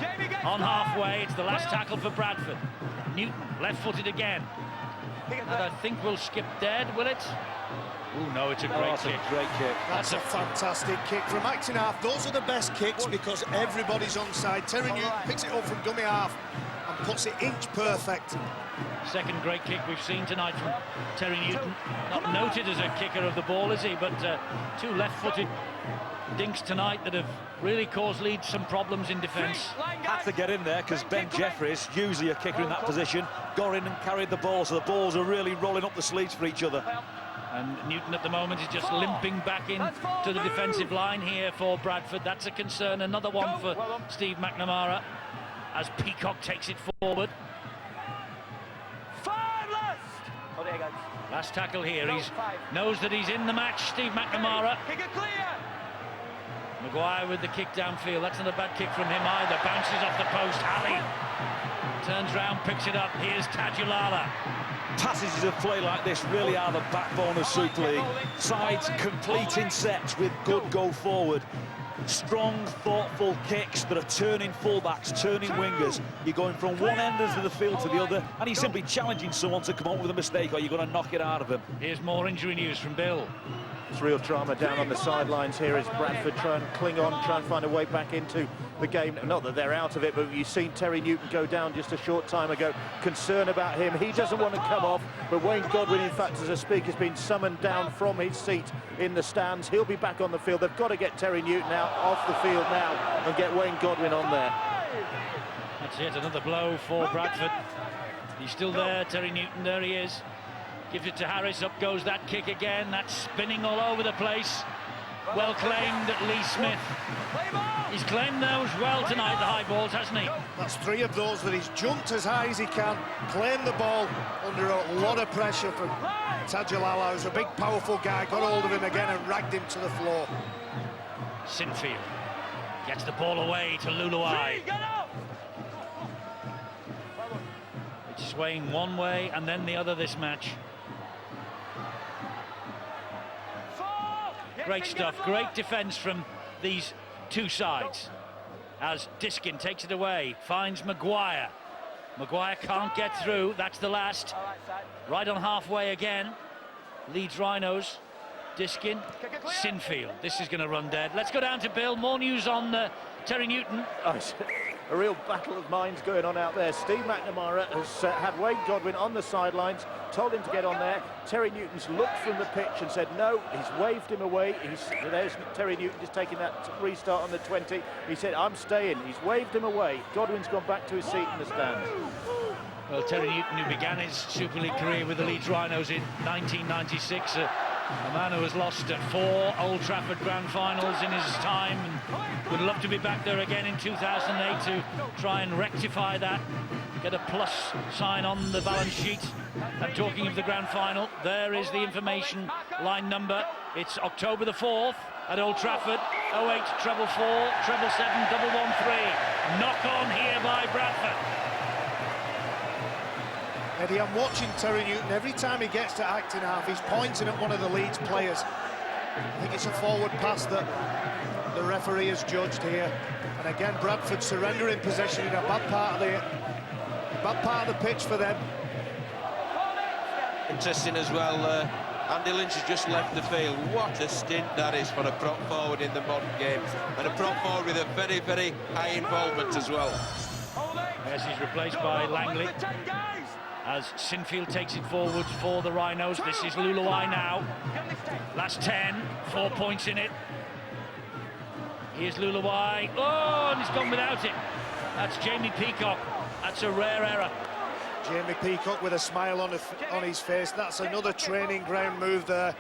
On halfway, it's the last tackle for Bradford. Newton, left-footed again. And I think we'll skip dead, will it? Oh no, it's a great kick. Great kick. That's a fantastic kick from acting half. Those are the best kicks because everybody's onside. Terry Newton picks it up from dummy half and puts it inch perfect. Second great kick we've seen tonight from Terry Newton. Not noted as a kicker of the ball, is he? But two left-footed dinks tonight that have really caused Leeds some problems in defence. Had to get in there because Ben Jeffries, usually a kicker in that position, got in and carried the ball, so the balls are really rolling up the sleeves for each other. And Newton at the moment is just limping back in to the defensive line here for Bradford. That's a concern. Another one for Steve McNamara as Peacock takes it forward. Last tackle here. He knows that he's in the match, Steve McNamara. McGuire with the kick downfield. That's not a bad kick from him either. Bounces off the post. Halley turns round, picks it up. Here's Tajulala. Passages of play like this really are the backbone of Super League. Sides completing sets with good go forward. Strong, thoughtful kicks that are turning fullbacks, turning wingers. You're going from one end of the field to the other, and he's simply challenging someone to come up with a mistake, or you're going to knock it out of him. Here's more injury news from Bill. It's real drama down on the sidelines here as Bradford try and cling on, try and find a way back into the game. Not that they're out of it, but you've seen Terry Newton go down just a short time ago. Concern about him. He doesn't want to come off, but Wayne Godwin, in fact, as I speak, has been summoned down from his seat in the stands. He'll be back on the field. They've got to get Terry Newton out off the field now and get Wayne Godwin on there. That's it, another blow for Bradford. He's still there, Terry Newton, there he is. Gives it to Harris, up goes that kick again. That's spinning all over the place. Well claimed at Lee Smith. He's claimed those well tonight, the high balls, hasn't he? That's three of those that he's jumped as high as he can, claimed the ball under a lot of pressure from Tajulala, who's a big, powerful guy, got hold of him again and ragged him to the floor. Sinfield gets the ball away to Luluai. It's swaying one way and then the other this match. Great stuff, great defence from these two sides. As Diskin takes it away, finds McGuire. McGuire can't get through, that's the last. Right on halfway again. Leeds Rhinos, Diskin, Sinfield. This is going to run dead. Let's go down to Bill, more news on Terry Newton. A real battle of minds going on out there. Steve McNamara has had Wayne Godwin on the sidelines, told him to get on there. Terry Newton's looked from the pitch and said no. He's waved him away. There's Terry Newton just taking that restart on the 20. He said, I'm staying. He's waved him away. Godwin's gone back to his seat in the stands. Well, Terry Newton, who began his Super League career with the Leeds Rhinos in 1996, a man who has lost 4 Old Trafford Grand Finals in his time and would love to be back there again in 2008 to try and rectify that. get a plus sign on the balance sheet. And talking of the grand final, there is the information line number. It's October the 4th at Old Trafford. 08 treble 4, treble 7, double 1-3. Knock on here by Bradford. Eddie, I'm watching Terry Newton. Every time he gets to acting half, he's pointing at one of the Leeds players. I think it's a forward pass that the referee has judged here. And again, Bradford surrendering possession in a bad part of the pitch for them. Interesting as well, Andy Lynch has just left the field. What a stint that is for a prop forward in the modern game. And a prop forward with a very, very high involvement as well. Yes, he's replaced by Langley as Sinfield takes it forwards for the Rhinos. This is Luluai now. Last 10, 4 points in it. Here's Luluai. Oh, and he's gone without it. That's Jamie Peacock. That's a rare error. Jamie Peacock with a smile on his face. That's another training ground move there.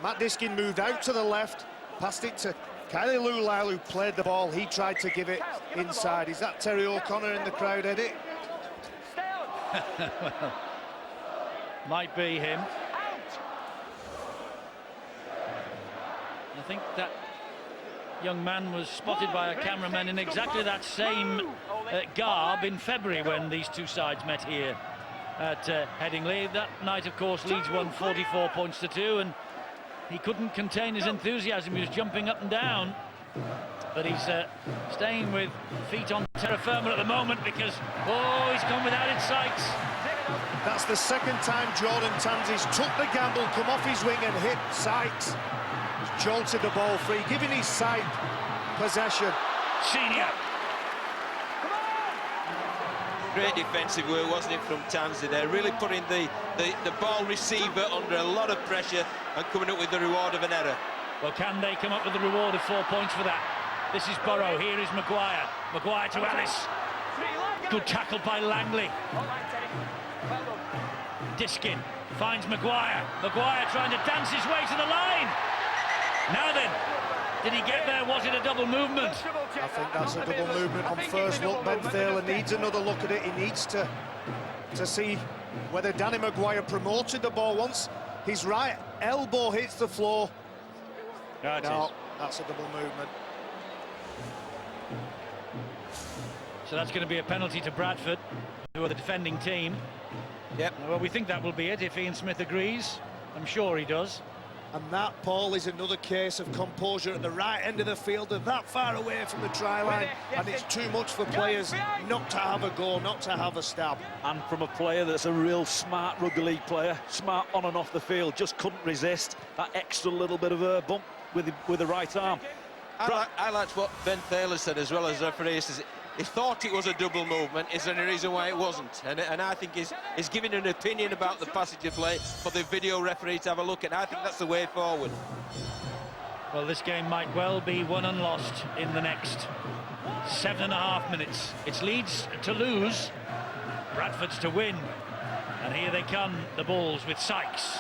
Matt Diskin moved out to the left, passed it to Kylie Luluai, who played the ball. He tried to give it inside. Is that Terry O'Connor in the crowd, Eddie? Well, might be him. I think that young man was spotted by a cameraman in exactly that same garb in February when these two sides met here at Headingley. That night, of course, Leeds won 44 points to 2, and he couldn't contain his enthusiasm. He was jumping up and down, but he's staying with feet on terra firma at the moment because, oh, he's gone without it, Sykes. That's the second time Jordan Tanzi's took the gamble, come off his wing and hit Sykes. He's jolted the ball free, giving his side possession. Senior. Great defensive work, wasn't it, from Tanzi there? Really putting the ball receiver under a lot of pressure and coming up with the reward of an error. Well, can they come up with the reward of 4 points for that? This is Burrow. Here is McGuire. McGuire to Ellis. Good tackle by Langley. Diskin finds McGuire. McGuire trying to dance his way to the line. Now then, did he get there? Was it a double movement? I think that's a double movement on first look. Ben Thaler needs another look at it. He needs to see whether Danny McGuire promoted the ball once. His right elbow hits the floor. No, that's a double movement. So that's going to be a penalty to Bradford, who are the defending team. Yep. Well, we think that will be it if Ian Smith agrees. I'm sure he does. And that, Paul, is another case of composure at the right end of the field. They're that far away from the try line, and it's too much for players not to have a go, not to have a stab. And from a player that's a real smart rugby league player, smart on and off the field, just couldn't resist that extra little bit of a bump with the right arm. I liked what Ben Thaler said as well as referee. He says he thought it was a double movement. Is there any reason why it wasn't? And I think he's giving an opinion about the passage of play for the video referee to have a look at. I think that's the way forward. Well, this game might well be won and lost in the next 7.5 minutes. It's Leeds to lose, Bradford's to win. And here they come, the Bulls with Sykes.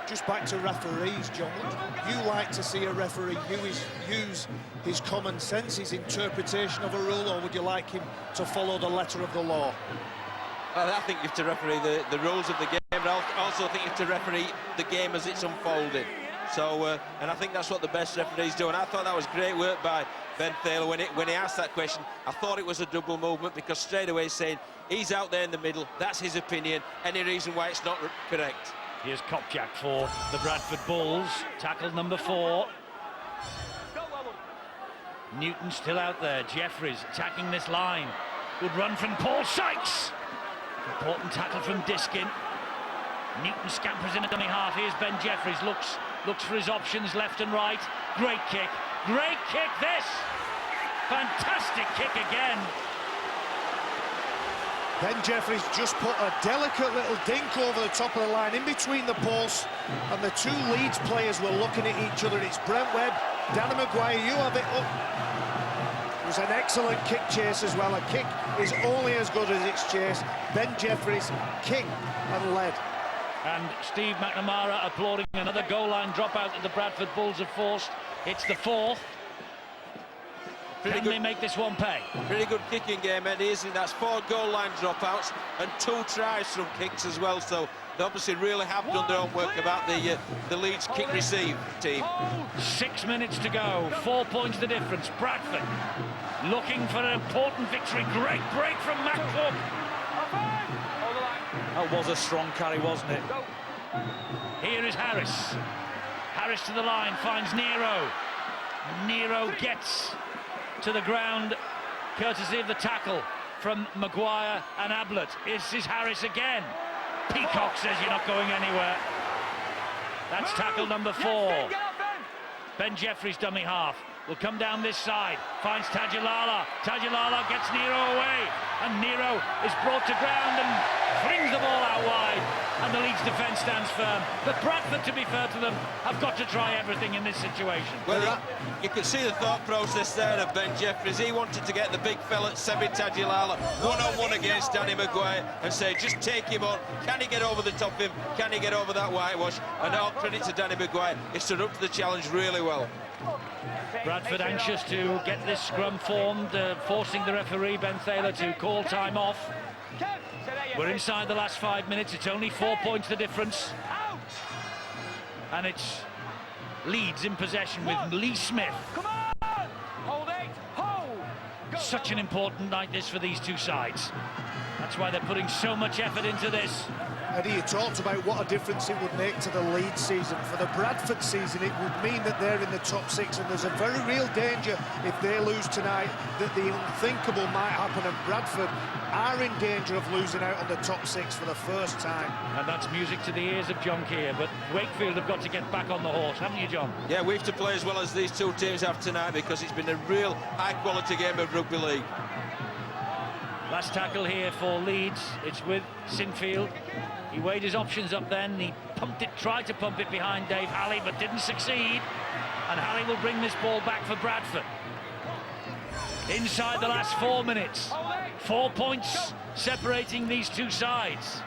Just back to referees, John. Would you like to see a referee use his common sense, his interpretation of a rule, or would you like him to follow the letter of the law? Well, I think you have to referee the rules of the game, but I also think you have to referee the game as it's unfolding. So, and I think that's what the best referees do. And I thought that was great work by Ben Thaler when he asked that question. I thought it was a double movement because straight away he's saying he's out there in the middle. That's his opinion. Any reason why it's not correct? Here's Kopchak for the Bradford Bulls. Tackle number 4. Newton still out there. Jeffries attacking this line. Good run from Paul Sykes. Important tackle from Diskin. Newton scampers in a dummy half. Here's Ben Jeffries. Looks for his options left and right. Great kick. Great kick this. Fantastic kick again. Ben Jeffries just put a delicate little dink over the top of the line in between the posts, and the two Leeds players were looking at each other. It's Brent Webb, Danny McGuire, you have it up. It was an excellent kick chase as well. A kick is only as good as its chase. Ben Jeffries kicked and led. And Steve McNamara applauding another goal line dropout that the Bradford Bulls have forced. It's the 4th. Pretty Can good. they make this one pay? Pretty good kicking game, Eddie, isn't it? That's 4 goal line dropouts and 2 tries from kicks as well. So they obviously really have done their own work about the Leeds kick receive team. 6 minutes to go. 4 points the difference. Bradford looking for an important victory. Great break from Matt Cook. That was a strong carry, wasn't it? Here is Harris. Harris to the line, finds Nero. Nero gets to the ground, courtesy of the tackle from McGuire and Ablett. This is Harris again. Peacock says you're not going anywhere. That's tackle number 4. Ben Jeffrey's dummy half will come down this side, finds Tajilala. Tajilala gets Nero away, and Nero is brought to ground and flings the ball out wide, and the Leeds defence stands firm. But Bradford, to be fair to them, have got to try everything in this situation. Well, you can see the thought process there of Ben Jeffries. He wanted to get the big fella, Semi Tajilala, one-on-one against Danny McGuire and say, just take him on. Can he get over the top of him? Can he get over that whitewash? And all credit to Danny McGuire. He stood up to the challenge really well. Bradford anxious to get this scrum formed, forcing the referee, Ben Thaler, to call time off. We're inside the last 5 minutes. It's only 4 points the difference. And it's Leeds in possession with Lee Smith. Such an important night this for these two sides. That's why they're putting so much effort into this. Eddie, you talked about what a difference it would make to the Leeds season. For the Bradford season, it would mean that they're in the top 6, and there's a very real danger if they lose tonight that the unthinkable might happen, and Bradford are in danger of losing out on the top 6 for the first time. And that's music to the ears of John Keir, but Wakefield have got to get back on the horse, haven't you, John? Yeah, we have to play as well as these two teams have tonight, because it's been a real high-quality game of rugby league. Last tackle here for Leeds. It's with Sinfield. He weighed his options up then. He pumped it, tried to pump it behind Dave Halley, but didn't succeed. And Halley will bring this ball back for Bradford. Inside the last 4 minutes. 4 points separating these two sides.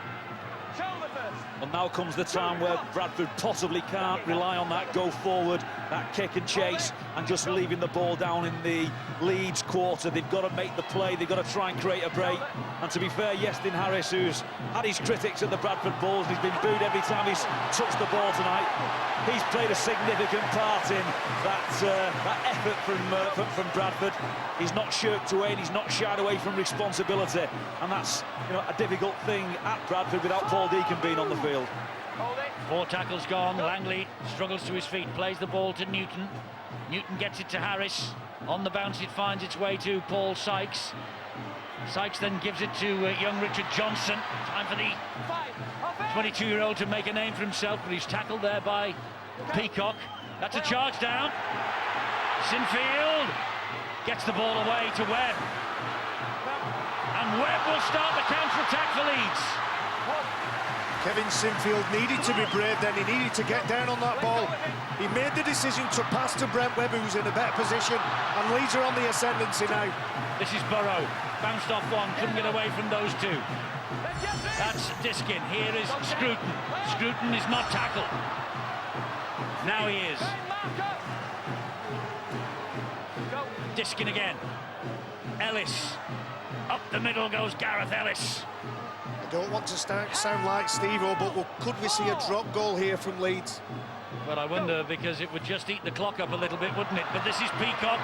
And now comes the time where Bradford possibly can't rely on that go forward, that kick and chase, and just leaving the ball down in the Leeds quarter. They've got to make the play, they've got to try and create a break. And to be fair, Yestin Harris, who's had his critics at the Bradford Bulls, he's been booed every time he's touched the ball tonight. He's played a significant part in that effort from Bradford. He's not shirked away, and he's not shied away from responsibility, and that's, you know, a difficult thing at Bradford without Paul Deacon being on the field. 4 tackles gone. Langley struggles to his feet, plays the ball to Newton. Newton gets it to Harris. On the bounce, it finds its way to Paul Sykes. Sykes then gives it to young Richard Johnson. Time for the 22-year-old to make a name for himself, but he's tackled there by Peacock. That's a charge down. Sinfield gets the ball away to Webb. And Webb will start the counter-attack for Leeds. Kevin Sinfield needed to be brave then. He needed to get down on that ball. He made the decision to pass to Brent Webb, who's in a better position, and Leeds are on the ascendancy now. This is Burrow. Bounced off one, couldn't get away from those two. That's Diskin. Here is Scruton. Scruton is not tackled. Now he is. Diskin again. Ellis. Up the middle goes Gareth Ellis. I don't want to sound like Steve-O, but could we see a drop goal here from Leeds? Well, I wonder, because it would just eat the clock up a little bit, wouldn't it? But this is Peacock.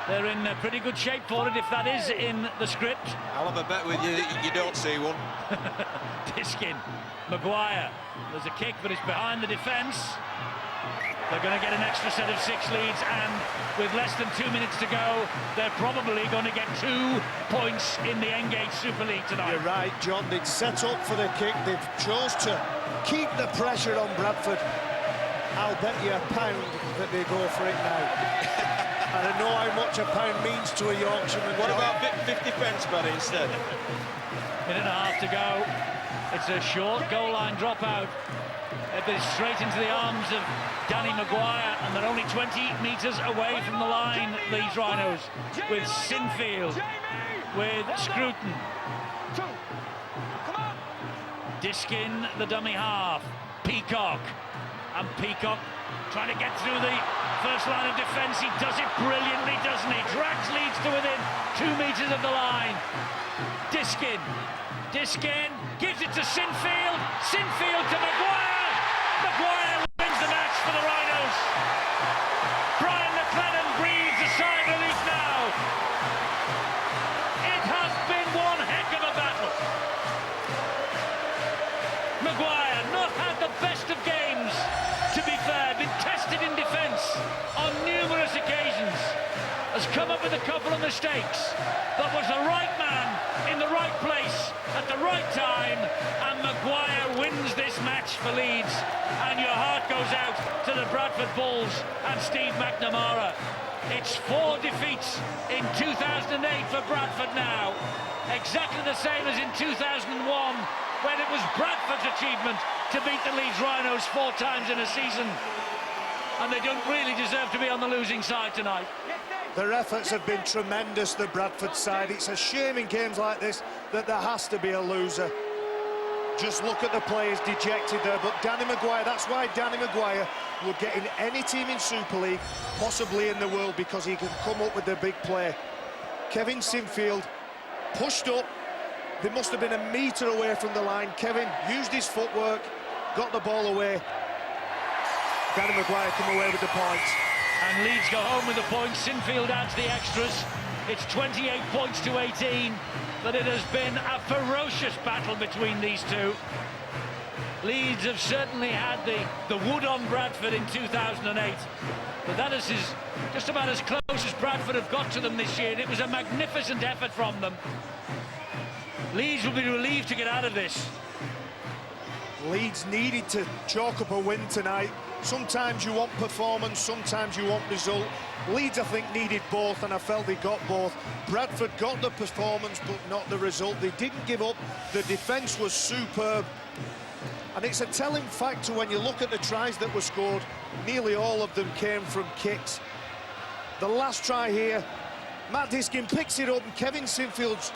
They're in pretty good shape for it, if that is in the script. I'll have a bet with you that you don't see one. Diskin. McGuire. There's a kick, but it's behind the defence. They're going to get an extra set of 6 leads, and with less than 2 minutes to go, they're probably going to get 2 points in the Engage Super League tonight. You're right, John. They'd set up for the kick. They've chose to keep the pressure on Bradford. I'll bet you £1 that they go for it now. And I know how much £1 means to a Yorkshireman. What about 50 pence, buddy, instead? Minute and a half to go. It's a short goal line dropout. They're straight into the arms of Danny McGuire, and they're only 20 metres away from the line, Leeds Rhinos, with Sinfield, with Scruton. Diskin, the dummy half. Peacock. And Peacock trying to get through the first line of defence. He does it brilliantly, doesn't he? Drags Leeds to within 2 metres of the line. Diskin gives it to Sinfield. Sinfield to McGuire. McGuire wins the match for the Rhinos. Brian McLennan breathes a sigh of relief now. It has been one heck of a battle. McGuire not had the best of games, to be fair, been tested in defence on numerous occasions, has come up with a couple of mistakes, but was the right man in the right place at the right time, and McGuire wins this match for Leeds, and your heart goes out to the Bradford Bulls and Steve McNamara. It's 4 defeats in 2008 for Bradford now, exactly the same as in 2001, when it was Bradford's achievement to beat the Leeds Rhinos 4 times in a season, and they don't really deserve to be on the losing side tonight. Their efforts have been tremendous, the Bradford side. It's a shame in games like this that there has to be a loser. Just look at the players dejected there, but Danny McGuire, that's why Danny McGuire will get in any team in Super League, possibly in the world, because he can come up with the big play. Kevin Sinfield pushed up. They must have been a metre away from the line. Kevin used his footwork, got the ball away. Danny McGuire come away with the points. And Leeds go home with the points. Sinfield adds the extras. It's 28 points to 18, but it has been a ferocious battle between these two. Leeds have certainly had the wood on Bradford in 2008, but that is just about as close as Bradford have got to them this year. It was a magnificent effort from them. Leeds will be relieved to get out of this. Leeds needed to chalk up a win tonight. Sometimes you want performance, sometimes you want result. Leeds, I think, needed both, and I felt they got both. Bradford got the performance, but not the result. They didn't give up. The defence was superb. And it's a telling factor when you look at the tries that were scored. Nearly all of them came from kicks. The last try here, Matt Diskin picks it up, and Kevin Sinfield's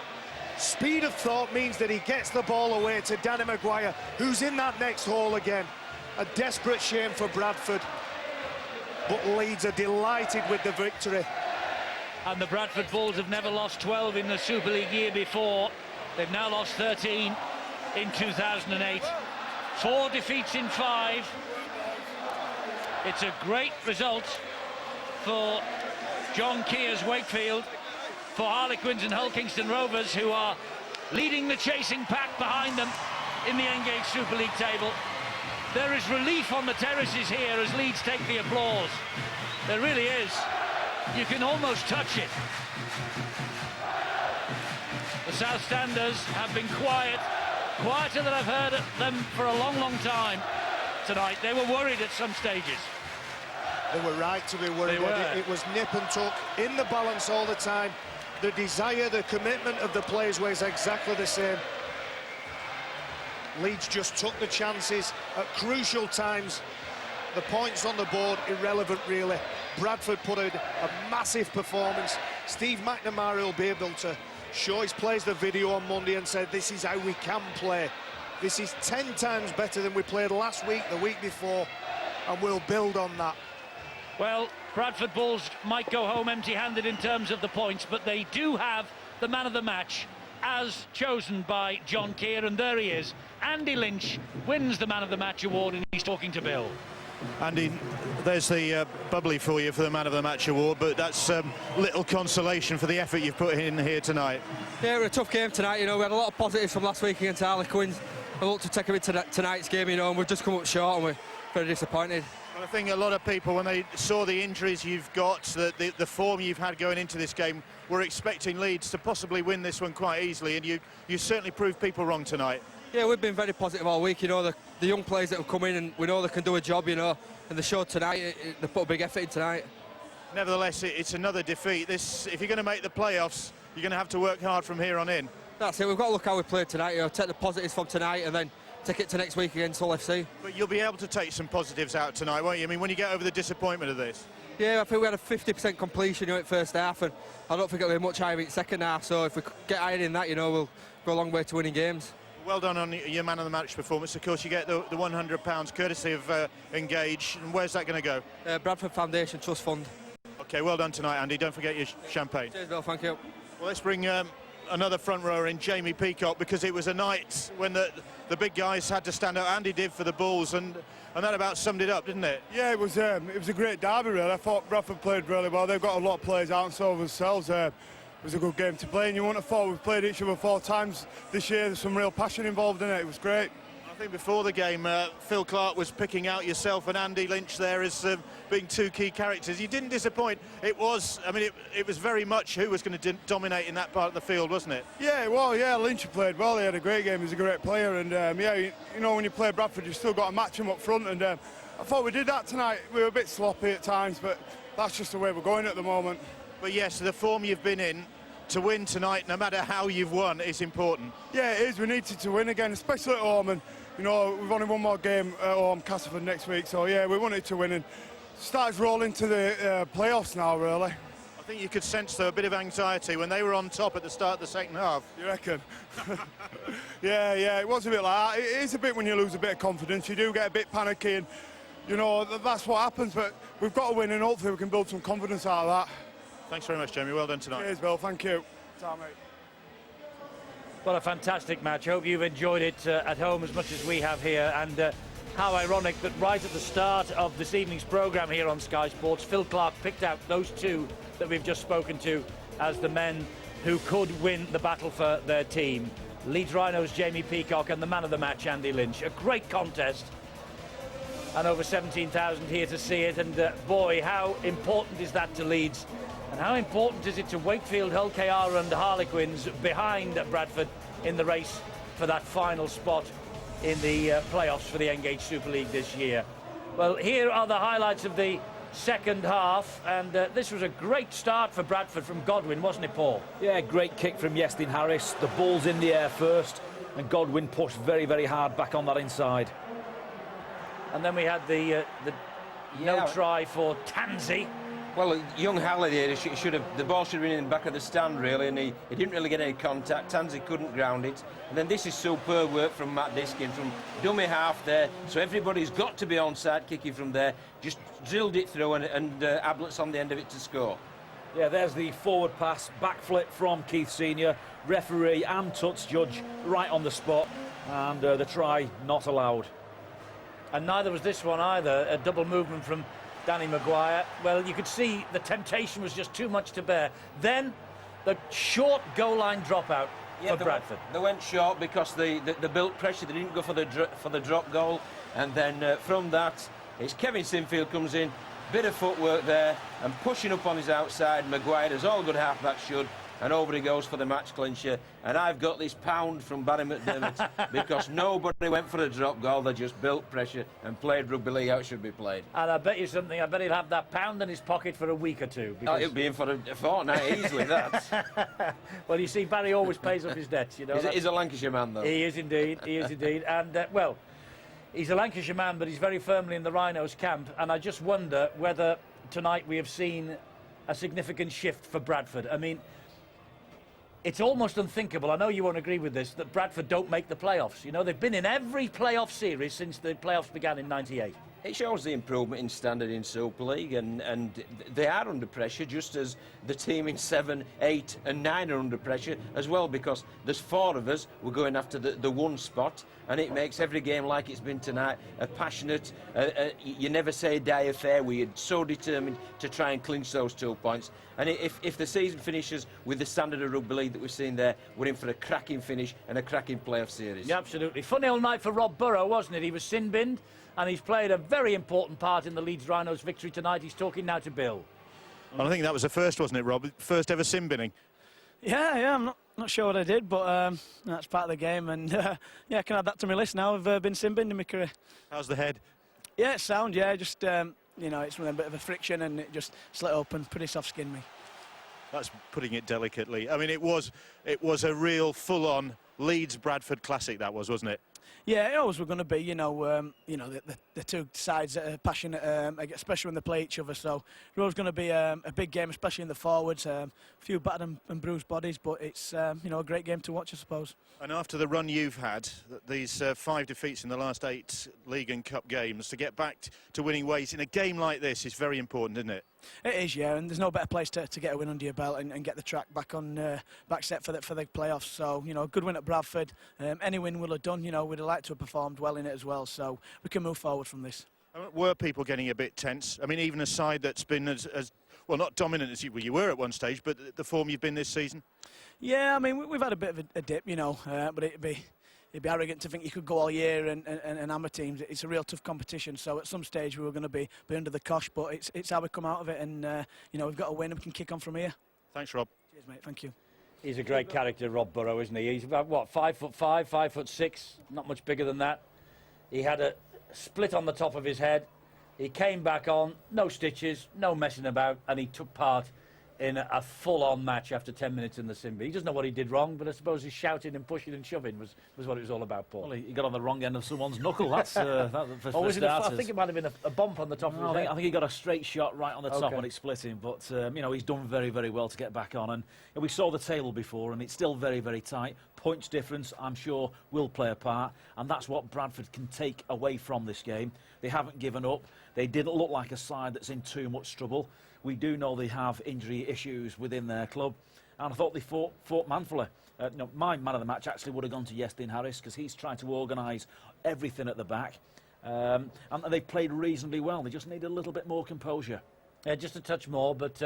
speed of thought means that he gets the ball away to Danny McGuire, who's in that next hole again. A desperate shame for Bradford, but Leeds are delighted with the victory. And the Bradford Bulls have never lost 12 in the Super League year before. They've now lost 13 in 2008. 4 defeats in 5. It's a great result for John Keir's Wakefield, for Harlequins and Hull Kingston Rovers, who are leading the chasing pack behind them in the Engage Super League table. There is relief on the terraces here as Leeds take the applause. There really is. You can almost touch it. The South Standers have been quiet, quieter than I've heard them for a long, long time tonight. They were worried at some stages. They were right to be worried. It was nip and tuck, in the balance all the time. The desire, the commitment of the players was exactly the same. Leeds just took the chances at crucial times. The points on the board, irrelevant really. Bradford put in a massive performance. Steve McNamara will be able to show his players the video on Monday and say, this is how we can play. This is 10 times better than we played last week, the week before, and we'll build on that. Well, Bradford Bulls might go home empty-handed in terms of the points, but they do have the man of the match, as chosen by John Keir, and there he is. Andy Lynch wins the man of the match award, and he's talking to Bill. Andy, there's the bubbly for you for the man of the match award, but that's little consolation for the effort you've put in here tonight. Yeah, it was a tough game tonight, you know. We had a lot of positives from last week against Harlequins. I look to take them into tonight's game, you know, and we've just come up short, and we're very disappointed. Well, I think a lot of people, when they saw the injuries you've got, the form you've had going into this game, were expecting Leeds to possibly win this one quite easily, and you certainly proved people wrong tonight. Yeah, we've been very positive all week, you know, the young players that have come in, and we know they can do a job, you know, and they showed tonight, they put a big effort in tonight. Nevertheless, it's another defeat. If you're going to make the playoffs, you're going to have to work hard from here on in. That's it, we've got to look how we played tonight, you know, take the positives from tonight and then take it to next week against Hull FC. But you'll be able to take some positives out tonight, won't you? I mean, when you get over the disappointment of this. Yeah, I think we had a 50% completion, you know, in first half, and I don't think it'll be much higher in second half, so if we get higher in that, you know, we'll go a long way to winning games. Well done on your man of the match performance. Of course, you get the £100 courtesy of Engage. And where's that going to go? Bradford Foundation Trust Fund. OK, well done tonight, Andy. Don't forget your champagne. Cheers, Bill, thank you. Well, let's bring another front rower in, Jamie Peacock, because it was a night when the big guys had to stand out. Andy did for the Bulls, and that about summed it up, didn't it? Yeah, it was a great derby, really. I thought Bradford played really well. They've got a lot of players out and so themselves. It was a good game to play, and you wouldn't have thought we've played each other 4 times this year. There's some real passion involved in it. It was great. I think before the game, Phil Clark was picking out yourself and Andy Lynch there as being 2 key characters. You didn't disappoint. It was very much who was going to dominate in that part of the field, wasn't it? Yeah, well, yeah, Lynch played well. He had a great game. He's a great player, and yeah, you know, when you play Bradford, you've still got to match him up front, and I thought we did that tonight. We were a bit sloppy at times, but that's just the way we're going at the moment. But yes, the form you've been in, to win tonight, no matter how you've won, is important. Yeah, it is. We needed to win again, especially at home, and you know, we've only one more game at home, Castleford next week, so yeah, we wanted to win and starts rolling to the playoffs now, really. I think you could sense, though, a bit of anxiety when they were on top at the start of the second half. You reckon? yeah, it was a bit like that. It is a bit when you lose a bit of confidence. You do get a bit panicky, and you know, that's what happens, but we've got to win, and hopefully we can build some confidence out of that. Thanks very much, Jamie. Well done tonight. Cheers, Bill. Thank you. Ta, mate. What a fantastic match. Hope you've enjoyed it at home as much as we have here. And how ironic that right at the start of this evening's programme here on Sky Sports, Phil Clark picked out those 2 that we've just spoken to as the men who could win the battle for their team. Leeds Rhinos' Jamie Peacock and the man of the match, Andy Lynch. A great contest. And over 17,000 here to see it. And boy, how important is that to Leeds? And how important is it to Wakefield, Hull KR and Harlequins behind Bradford in the race for that final spot in the playoffs for the Engage Super League this year? Well, here are the highlights of the second half, and this was a great start for Bradford from Godwin, wasn't it, Paul? Yeah, great kick from Iestyn Harris. The ball's in the air first, and Godwin pushed very, very hard back on that inside. And then we had the no try for Tansey. Well, young Halliday, the ball should have been in the back of the stand, really, and he didn't really get any contact. Tansey couldn't ground it. And then this is superb work from Matt Diskin from dummy half there. So everybody's got to be onside kicking from there. Just drilled it through, and Ablett's on the end of it to score. Yeah, there's the forward pass, back flip from Keith Senior. Referee and Tuts judge right on the spot, and the try not allowed. And neither was this one either. A double movement from Danny McGuire. Well, you could see the temptation was just too much to bear. Then the short goal line dropout for Bradford. They went short because they built pressure. They didn't go for the drop goal. And then from that, it's Kevin Sinfield comes in. Bit of footwork there and pushing up on his outside. McGuire does all good half that should. And over he goes for the match clincher. And I've got this pound from Barry McDermott because nobody went for a drop goal. They just built pressure and played rugby league how it should be played. And I bet you something, I bet he'll have that pound in his pocket for a week or two. Oh, he'll be in for a fortnight easily, that. Well, you see, Barry always pays off his debts, you know. He's a Lancashire man, though. He is indeed, he is indeed. And, well, he's a Lancashire man, but he's very firmly in the Rhinos camp. And I just wonder whether tonight we have seen a significant shift for Bradford. I mean, it's almost unthinkable, I know you won't agree with this, that Bradford don't make the playoffs. You know, they've been in every playoff series since the playoffs began in '98. It shows the improvement in standard in Super League, and they are under pressure, just as the team in 7, 8 and 9 are under pressure as well, because there's 4 of us, we're going after the one spot, and it makes every game like it's been tonight a passionate, you never say die affair. We're so determined to try and clinch those 2 points. And if the season finishes with the standard of rugby league that we've seen there, we're in for a cracking finish and a cracking playoff series. Yeah, absolutely. Funny old night for Rob Burrow, wasn't it? He was sin-binned, and he's played a very important part in the Leeds Rhinos' victory tonight. He's talking now to Bill. Well, I think that was the first, wasn't it, Rob? First ever sin-binning. Yeah, I'm not sure what I did, but that's part of the game, and yeah, I can add that to my list now. I've been sin-binned in my career. How's the head? Yeah, it's sound, yeah, just, you know, it's a bit of a friction and it just slit open, pretty soft-skinned me. That's putting it delicately. I mean, it was a real full-on Leeds-Bradford classic, that was, wasn't it? Yeah, it always were going to be, the two sides that are passionate, especially when they play each other. So it's always going to be a big game, especially in the forwards. A few battered and bruised bodies, but it's a great game to watch, I suppose. And after the run you've had, these 5 defeats in the last 8 league and cup games, to get back to winning ways in a game like this is very important, isn't it? It is, yeah, and there's no better place to get a win under your belt and get the track back on back set for the playoffs. So a good win at Bradford. Any win will have done. We'd have liked to have performed well in it as well. So we can move forward from this. Were people getting a bit tense? I mean, even a side that's been as well, not dominant as you were at one stage, but the form you've been this season. Yeah, I mean we've had a bit of a dip, but it'd be arrogant to think you could go all year and hammer teams. It's a real tough competition, so at some stage we were going to be under the cosh, but it's how we come out of it, and we've got to win and we can kick on from here. Thanks, Rob. Cheers, mate. Thank you. He's a great character, Rob Burrow, isn't he? He's about, what, 5'5", 5'6", not much bigger than that. He had a split on the top of his head. He came back on, no stitches, no messing about, and he took part in a full-on match after 10 minutes in the Simba. He doesn't know what he did wrong, but I suppose his shouting and pushing and shoving was what it was all about, Paul. Well, he got on the wrong end of someone's knuckle. That's for I think it might have been a bump on the top of his head. I think he got a straight shot right on the top when it split him. But, he's done very, very well to get back on. And we saw the table before, and it's still very, very tight. Points difference, I'm sure, will play a part. And that's what Bradford can take away from this game. They haven't given up. They didn't look like a side that's in too much trouble. We do know they have injury issues within their club, and I thought they fought manfully. My man of the match actually would have gone to Yestin Harris, because he's trying to organise everything at the back, and they played reasonably well. They just need a little bit more composure. Just a touch more, but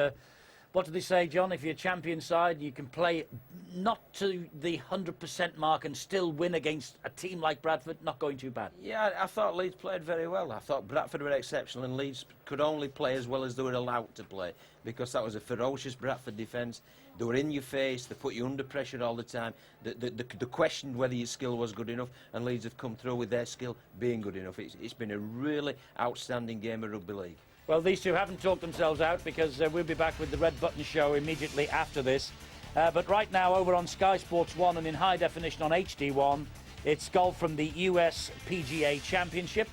what do they say, John? If you're a champion side, you can play not to the 100% mark and still win against a team like Bradford. Not going too bad. Yeah, I thought Leeds played very well. I thought Bradford were exceptional, and Leeds could only play as well as they were allowed to play, because that was a ferocious Bradford defence. They were in your face, they put you under pressure all the time. The question whether your skill was good enough, and Leeds have come through with their skill being good enough. It's been a really outstanding game of rugby league. Well, these two haven't talked themselves out, because we'll be back with the Red Button Show immediately after this. But right now, over on Sky Sports 1 and in high definition on HD1, it's golf from the US PGA Championship.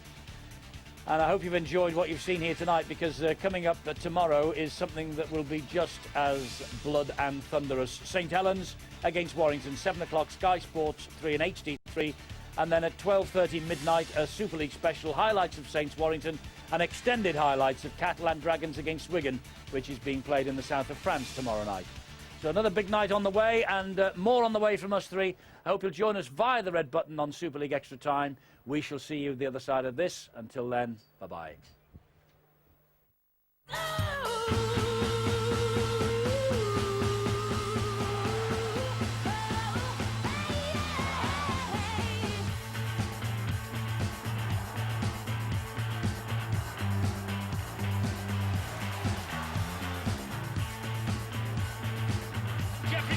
And I hope you've enjoyed what you've seen here tonight, because coming up tomorrow is something that will be just as blood and thunderous. St Helens against Warrington, 7 o'clock, Sky Sports 3 and HD3. And then at 12:30 midnight, a Super League special, highlights of Saints Warrington, and extended highlights of Catalan Dragons against Wigan, which is being played in the south of France tomorrow night. So another big night on the way, and more on the way from us three. I hope you'll join us via the red button on Super League Extra Time. We shall see you the other side of this. Until then, bye-bye.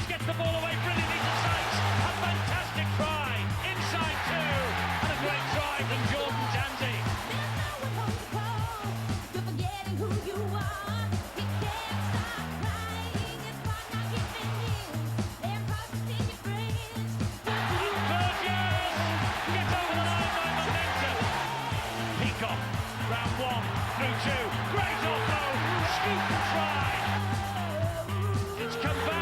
Gets the ball away brilliantly to Saints. A fantastic try. Inside two. And a great try from Jordan Tanzi. Peacock, round 1 through 2. Great offload. Scruton try. It's come back.